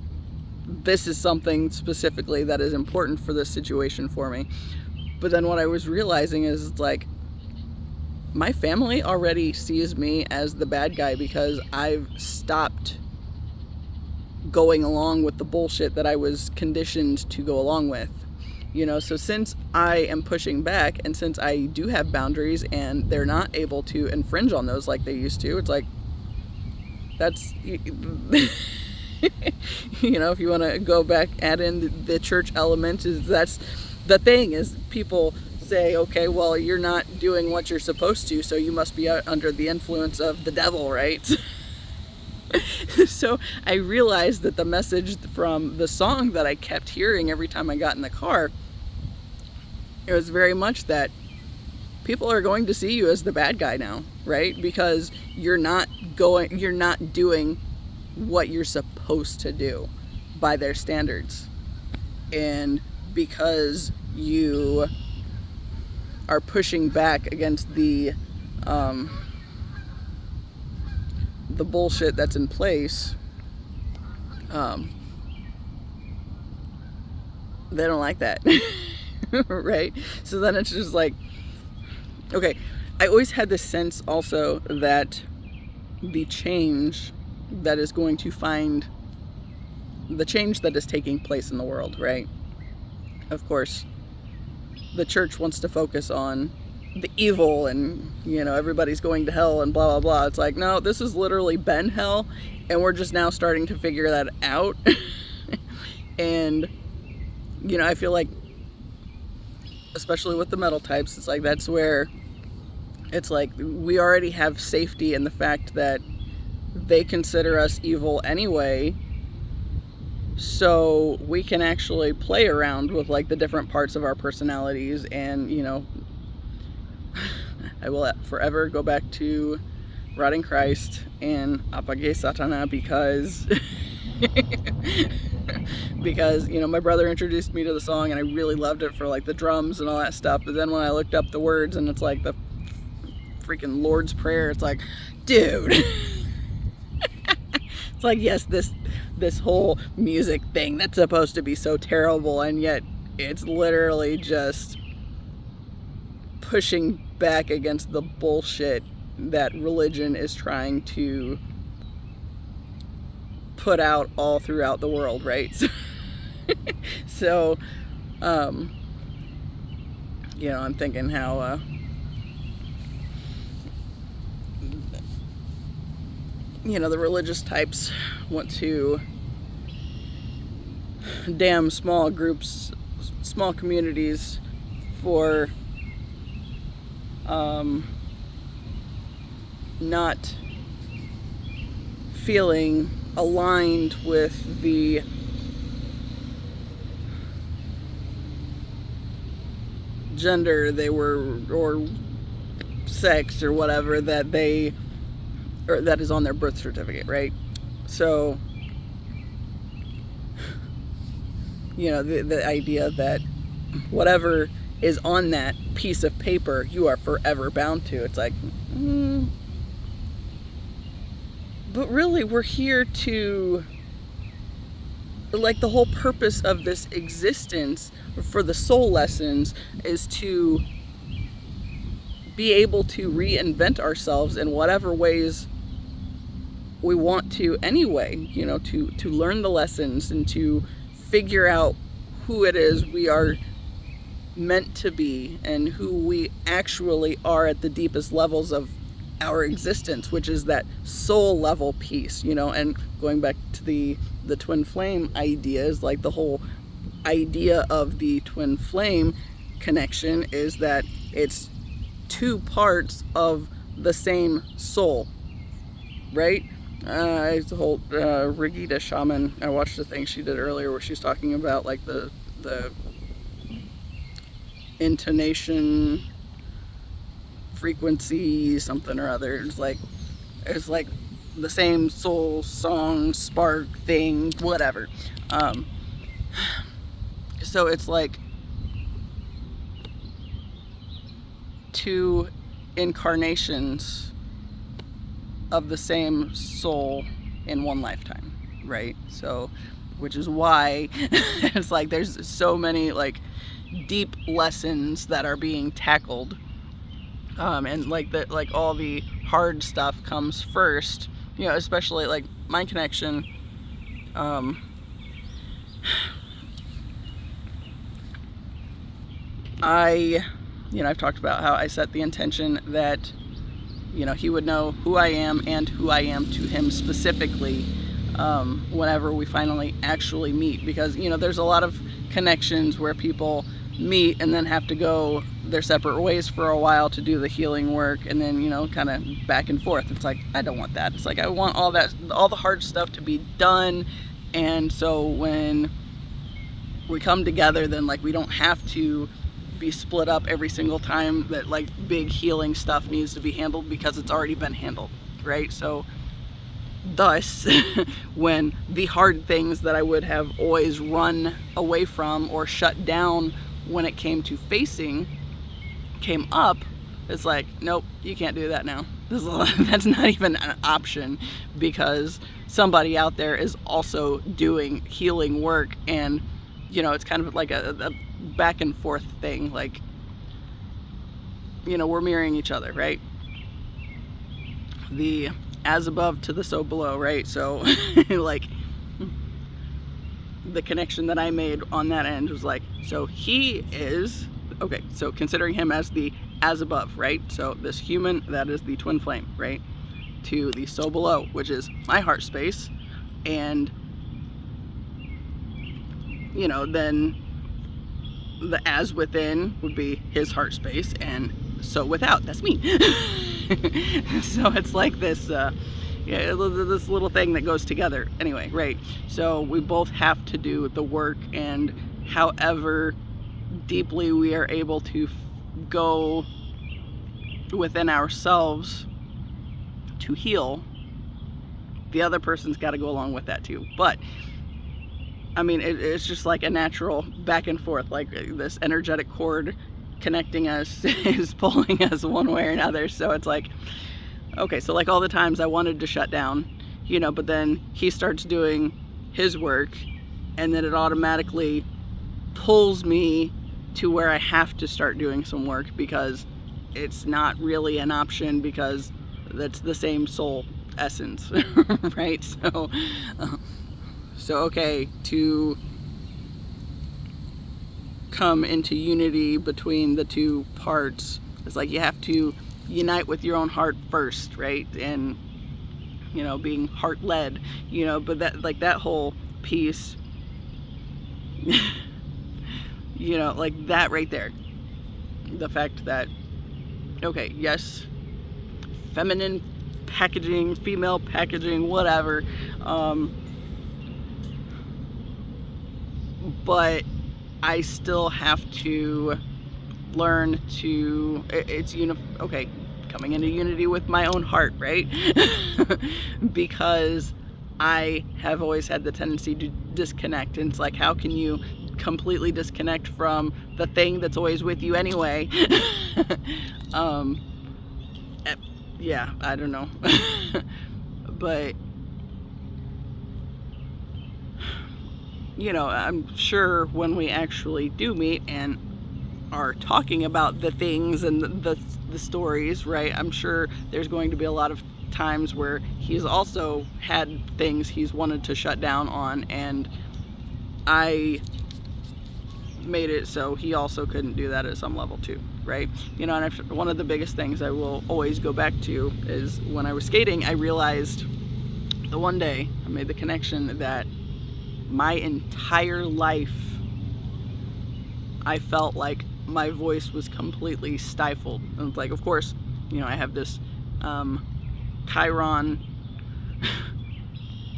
this is something specifically that is important for this situation for me. But then what I was realizing is, it's like, my family already sees me as the bad guy because I've stopped going along with the bullshit that I was conditioned to go along with. You know, so since I am pushing back, and since I do have boundaries and they're not able to infringe on those like they used to, it's like, that's you know, if you want to go back, add in the church element, is that's the thing, is people say, okay, well, you're not doing what you're supposed to, so you must be under the influence of the devil, right? So I realized that the message from the song that I kept hearing every time I got in the car, it was very much that people are going to see you as the bad guy now, right? Because you're not doing what you're supposed to do by their standards. And because you are pushing back against the bullshit that's in place, they don't like that. Right? So then it's just like, okay, I always had this sense also that the change that is going to find, the change that is taking place in the world, right? Of course, the church wants to focus on the evil and, you know, everybody's going to hell and blah, blah, blah. It's like, no, this has literally been hell, and we're just now starting to figure that out. And, you know, I feel like, especially with the metal types, it's like, that's where it's like, we already have safety in the fact that they consider us evil anyway, so we can actually play around with like the different parts of our personalities. And, you know, I will forever go back to Rotting Christ and Apage Satana, because because, you know, my brother introduced me to the song and I really loved it for like the drums and all that stuff. But then when I looked up the words and it's like the freaking Lord's Prayer, it's like, dude. It's like, yes, this whole music thing that's supposed to be so terrible, and yet it's literally just pushing back against the bullshit that religion is trying to put out all throughout the world, right? So, you know, I'm thinking how, you know, the religious types want to damn small groups, small communities for not feeling aligned with the gender they were, or sex or whatever that they, or that is on their birth certificate, right? So, you know, the idea that whatever is on that piece of paper you are forever bound to. It's like, but really we're here to, like, the whole purpose of this existence for the soul lessons is to be able to reinvent ourselves in whatever ways we want to anyway, you know, to learn the lessons and to figure out who it is we are meant to be and who we actually are at the deepest levels of our existence, which is that soul level piece, you know. And going back to the twin flame ideas, like the whole idea of the twin flame connection is that it's two parts of the same soul, right? The whole Regita shaman, I watched a thing she did earlier where she's talking about like the intonation frequency something or other. It's like the same soul song spark thing, whatever. So it's like two incarnations of the same soul in one lifetime, right? So, which is why it's like there's so many like deep lessons that are being tackled, and like that, like all the hard stuff comes first, you know, especially like mind connection. I've talked about how I set the intention that, you know, he would know who I am and who I am to him specifically, whenever we finally actually meet. Because, you know, there's a lot of connections where people meet and then have to go their separate ways for a while to do the healing work, and then, you know, kind of back and forth. It's like, I don't want that. It's like, I want all the hard stuff to be done. And so when we come together, then like we don't have to be split up every single time that like big healing stuff needs to be handled, because it's already been handled, right? So thus, when the hard things that I would have always run away from or shut down when it came to facing came up, it's like, nope, you can't do that now. That's not even an option, because somebody out there is also doing healing work. And, you know, it's kind of like a back and forth thing. Like, you know, we're mirroring each other, right? The as above to the so below, right? So like the connection that I made on that end was like, so he is, okay, so considering him as the as above, right? So this human, that is the twin flame, right? To the so below, which is my heart space. And, you know, then the as within would be his heart space, and so without, that's me. So it's like this, this little thing that goes together. Anyway, right? So we both have to do the work, and however deeply we are able to go within ourselves to heal, the other person's got to go along with that too. But I mean, it's just like a natural back and forth, like this energetic cord connecting us is pulling us one way or another. So it's like, okay, so like all the times I wanted to shut down, you know, but then he starts doing his work, and then it automatically pulls me to where I have to start doing some work, because it's not really an option, because that's the same soul essence, right? So okay, to come into unity between the two parts, it's like you have to unite with your own heart first, right? And, you know, being heart-led, you know, but that, like, that whole piece, you know, like that right there, the fact that, okay, yes, feminine packaging, female packaging, whatever, but I still have to learn to, okay, coming into unity with my own heart, right? Because I have always had the tendency to disconnect, and it's like, how can you completely disconnect from the thing that's always with you anyway? Yeah, I don't know. But, you know, I'm sure when we actually do meet and are talking about the things and the stories, right, I'm sure there's going to be a lot of times where he's also had things he's wanted to shut down on, and I made it so he also couldn't do that at some level too, right? You know, and one of the biggest things I will always go back to is when I was skating, I realized the one day I made the connection that my entire life I felt like my voice was completely stifled. And it's like, of course, you know, I have this Chiron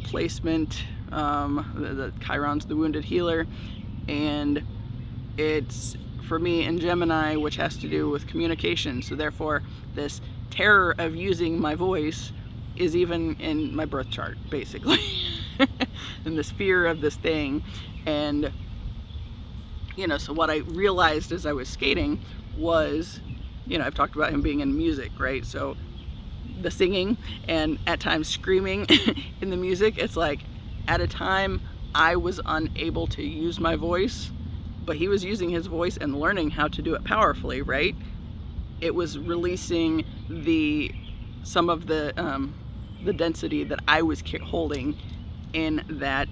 placement, the Chiron's the wounded healer, and it's for me in Gemini, which has to do with communication. So therefore, this terror of using my voice is even in my birth chart, basically. And this fear of this thing. And, you know, so what I realized as I was skating was, you know, I've talked about him being in music, right? So the singing and at times screaming in the music, it's like, at a time I was unable to use my voice, but he was using his voice and learning how to do it powerfully, right? It was releasing some of the density that I was holding in that,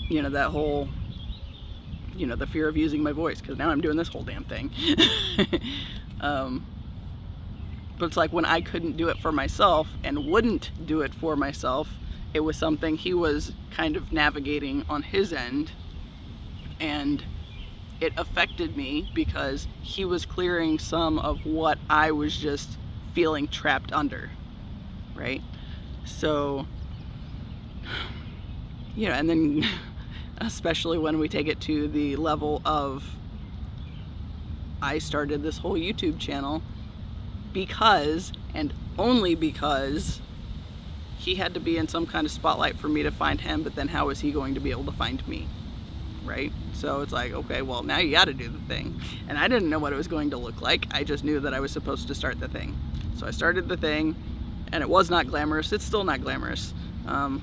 you know, that whole, you know, the fear of using my voice, because now I'm doing this whole damn thing. But it's like when I couldn't do it for myself and wouldn't do it for myself, it was something he was kind of navigating on his end, and it affected me because he was clearing some of what I was just feeling trapped under, right? So, you know, and then especially when we take it to the level of, I started this whole YouTube channel because, and only because, he had to be in some kind of spotlight for me to find him, but then how is he going to be able to find me, right? So it's like, okay, well, now you got to do the thing. And I didn't know what it was going to look like. I just knew that I was supposed to start the thing. So I started the thing, and it was not glamorous. It's still not glamorous. And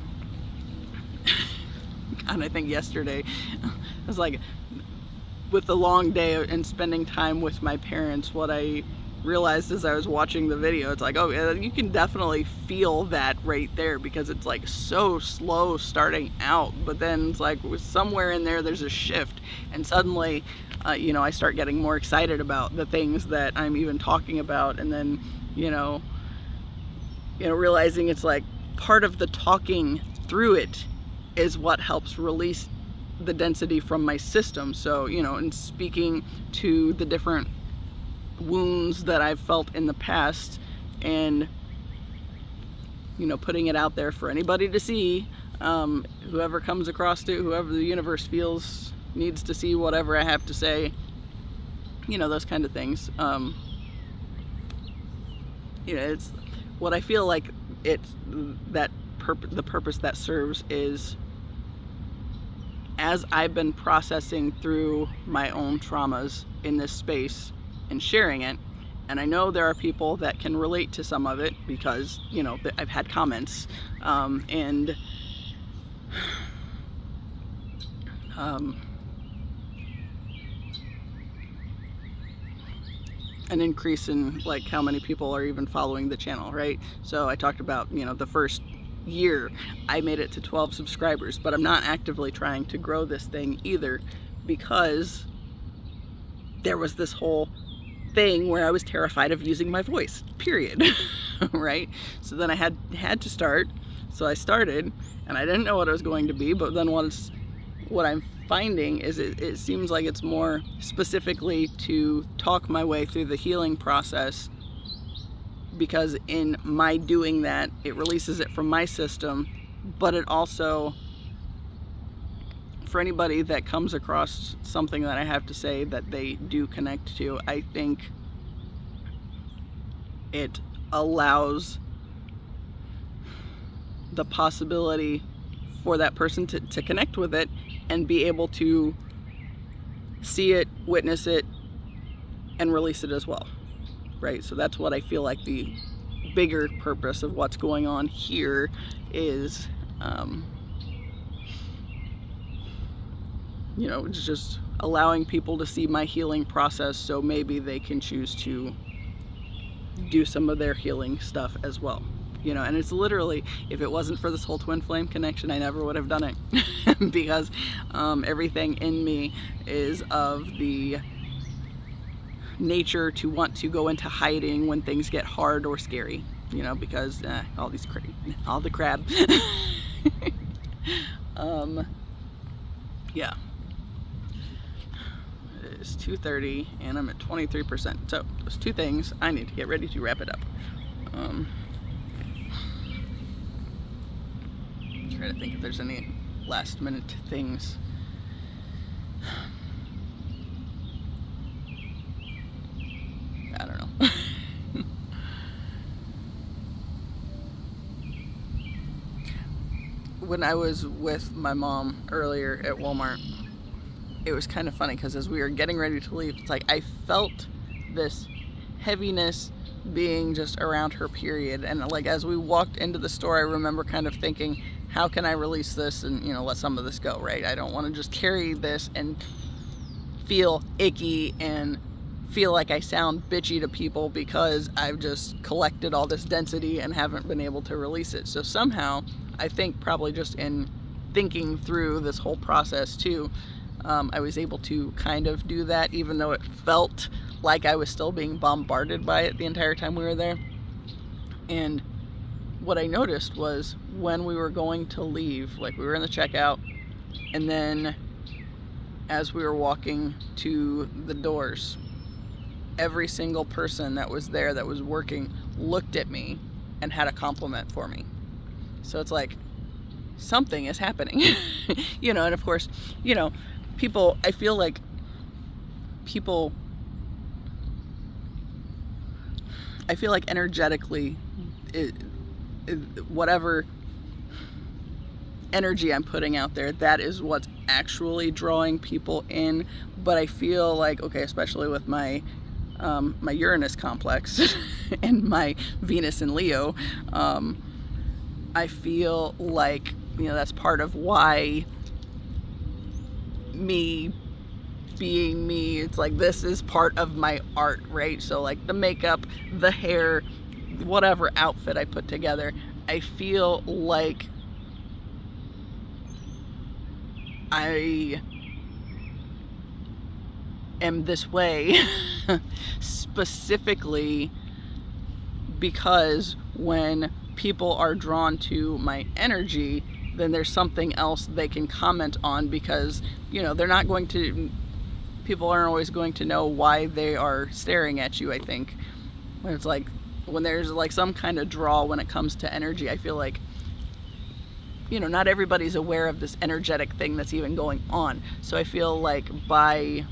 I think yesterday, I was like, with the long day and spending time with my parents, what I realized as I was watching the video, it's like, oh yeah, you can definitely feel that right there, because it's like so slow starting out, but then it's like somewhere in there there's a shift, and suddenly you know, I start getting more excited about the things that I'm even talking about, and then you know realizing it's like part of the talking through it is what helps release the density from my system. So, you know, and speaking to the different wounds that I've felt in the past, and you know, putting it out there for anybody to see, whoever comes across it, whoever the universe feels needs to see whatever I have to say, you know, those kind of things. You know, it's what I feel like it's that the purpose that serves is as I've been processing through my own traumas in this space and sharing it, and I know there are people that can relate to some of it because, you know, I've had comments, and an increase in like how many people are even following the channel, right? So I talked about, you know, the first year I made it to 12 subscribers, but I'm not actively trying to grow this thing either, because there was this whole thing where I was terrified of using my voice, period. Right? So then I had to start. So I started, and I didn't know what it was going to be, but then what I'm finding is it seems like it's more specifically to talk my way through the healing process, because in my doing that, it releases it from my system, but it also, for anybody that comes across something that I have to say that they do connect to, I think it allows the possibility for that person to connect with it and be able to see it, witness it, and release it as well, right? So that's what I feel like the bigger purpose of what's going on here is, you know, it's just allowing people to see my healing process, so maybe they can choose to do some of their healing stuff as well. You know, and it's literally, if it wasn't for this whole twin flame connection, I never would have done it. Because everything in me is of the nature to want to go into hiding when things get hard or scary. You know, because all the crab. Yeah. It is 2:30 and I'm at 23%. So those two things, I need to get ready to wrap it up. Try to think if there's any last minute things. I don't know. When I was with my mom earlier at Walmart, it was kind of funny because as we were getting ready to leave, it's like I felt this heaviness being just around her period, and like as we walked into the store, I remember kind of thinking, how can I release this and, you know, let some of this go, right? I don't want to just carry this and feel icky and feel like I sound bitchy to people because I've just collected all this density and haven't been able to release it. So somehow, I think probably just in thinking through this whole process too, I was able to kind of do that, even though it felt like I was still being bombarded by it the entire time we were there. And what I noticed was when we were going to leave, like we were in the checkout, and then as we were walking to the doors, every single person that was there that was working looked at me and had a compliment for me. So it's like something is happening. You know, and of course, you know, people, I feel like people, I feel like energetically, whatever energy I'm putting out there, that is what's actually drawing people in. But I feel like, okay, especially with my my Uranus complex and my Venus in Leo, I feel like, you know, that's part of why me being me, it's like this is part of my art, right? So like the makeup, the hair, whatever outfit I put together, I feel like I am this way specifically because when people are drawn to my energy, then there's something else they can comment on, because, you know, they're not going to, people aren't always going to know why they are staring at you, I think. When it's like, when there's like some kind of draw when it comes to energy, I feel like, you know, not everybody's aware of this energetic thing that's even going on. So I feel like by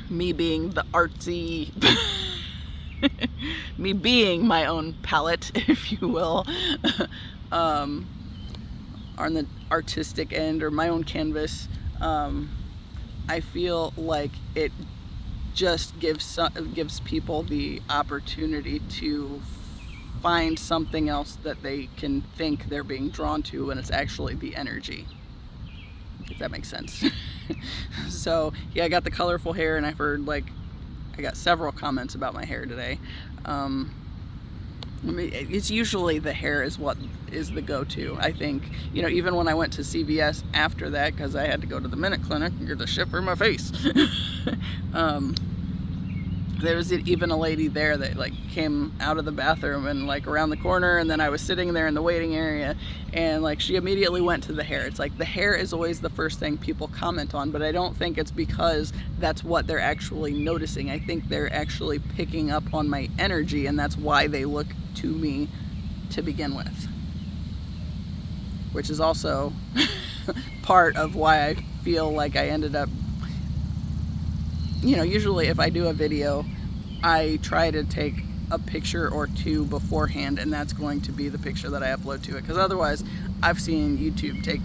me being the artsy, me being my own palette, if you will, on the artistic end or my own canvas, I feel like it just gives people the opportunity to find something else that they can think they're being drawn to when it's actually the energy, if that makes sense. So yeah, I got the colorful hair, and I've heard, like, I got several comments about my hair today. I mean, it's usually the hair is what is the go-to. I think, you know, even when I went to CVS after that, because I had to go to the Minute Clinic and get the shit for my face. There was even a lady there that, like, came out of the bathroom and, like, around the corner, and then I was sitting there in the waiting area, and, like, she immediately went to the hair. It's like the hair is always the first thing people comment on, but I don't think it's because that's what they're actually noticing. I think they're actually picking up on my energy, and that's why they look to me to begin with, which is also part of why I feel like I ended up, you know, usually if I do a video, I try to take a picture or two beforehand, and that's going to be the picture that I upload to it, because otherwise I've seen YouTube take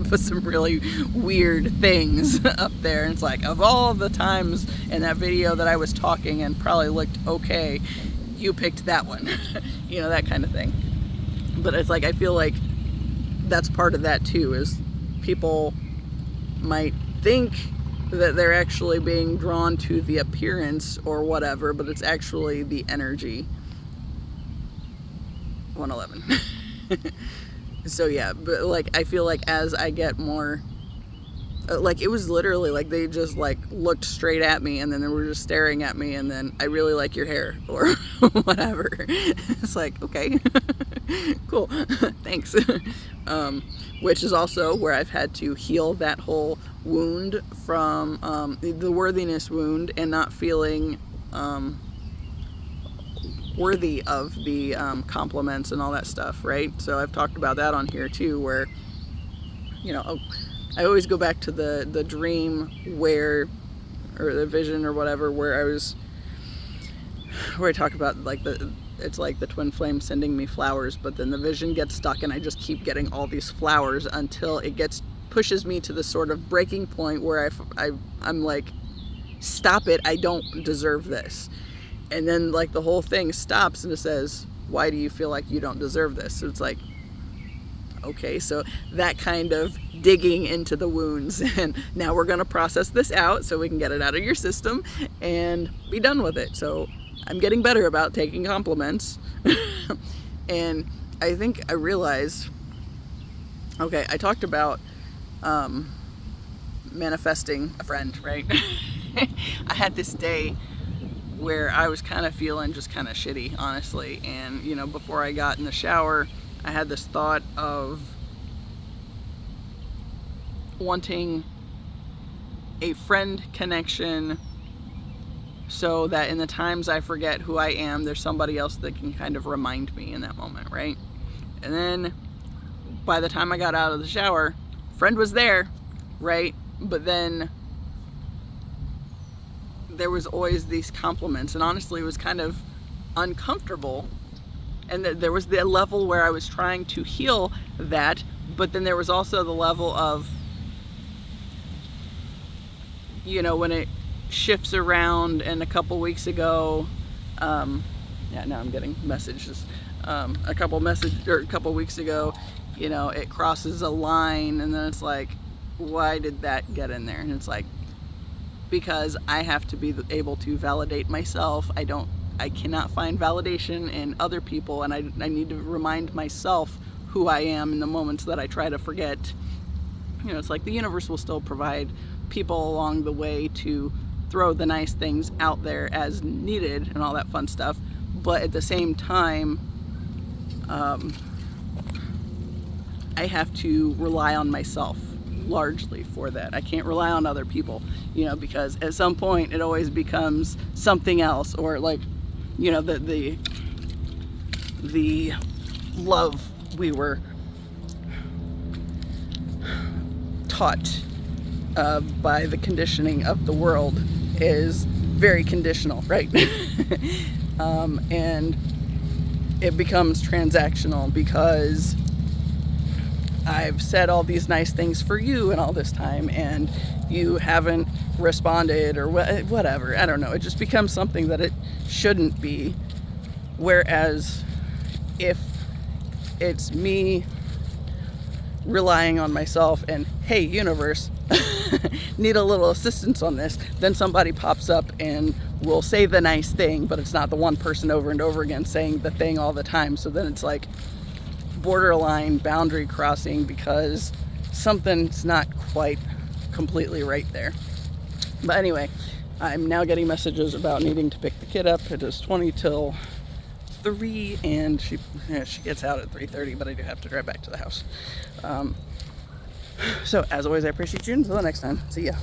put some really weird things up there, and it's like, of all the times in that video that I was talking and probably looked okay, you picked that one. You know, that kind of thing. But it's like, I feel like that's part of that too, is people might think that they're actually being drawn to the appearance or whatever, but it's actually the energy. 111. So yeah, but like, I feel like as I get more, like, it was literally like they just, like, looked straight at me, and then they were just staring at me, and then, I really like your hair, or whatever. It's like, okay, cool, thanks. Which is also where I've had to heal that whole wound from the worthiness wound, and not feeling worthy of the compliments and all that stuff, right? So I've talked about that on here too, where, you know, I always go back to the dream where, or the vision or whatever, where I talk about, like, it's like the twin flame sending me flowers, but then the vision gets stuck, and I just keep getting all these flowers until it pushes me to the sort of breaking point where I'm like, stop it, I don't deserve this. And then, like, the whole thing stops, and it says, why do you feel like you don't deserve this? So it's like, okay, so that kind of digging into the wounds, and now we're going to process this out so we can get it out of your system and be done with it. So I'm getting better about taking compliments. And I think I realized, okay, I talked about manifesting a friend, right? I had this day where I was kind of feeling just kind of shitty, honestly, and, you know, before I got in the shower, I had this thought of wanting a friend connection, so that in the times I forget who I am, there's somebody else that can kind of remind me in that moment, right? And then by the time I got out of the shower, friend was there, right? But then there was always these compliments, and honestly it was kind of uncomfortable. And there was the level where I was trying to heal that, but then there was also the level of, you know, when it shifts around, and a couple weeks ago, yeah, now I'm getting messages, a couple weeks ago, you know, it crosses a line, and then it's like, why did that get in there? And it's like, because I have to be able to validate myself. I cannot find validation in other people, and I need to remind myself who I am in the moments that I try to forget. You know, it's like the universe will still provide people along the way to throw the nice things out there as needed and all that fun stuff, but at the same time, I have to rely on myself largely for that. I can't rely on other people, you know, because at some point it always becomes something else, or like, you know, the love we were taught by the conditioning of the world is very conditional, right? And it becomes transactional, because I've said all these nice things for you and all this time, and you haven't responded or whatever. I don't know. It just becomes something that it shouldn't be. Whereas if it's me relying on myself and, hey, universe, need a little assistance on this, then somebody pops up and will say the nice thing, but it's not the one person over and over again saying the thing all the time. So then it's like borderline boundary crossing because something's not quite completely right there. But anyway, I'm now getting messages about needing to pick the kid up. It is 20 till 3, and she gets out at 3:30, but I do have to drive back to the house. So as always, I appreciate you. Until the next time, see ya.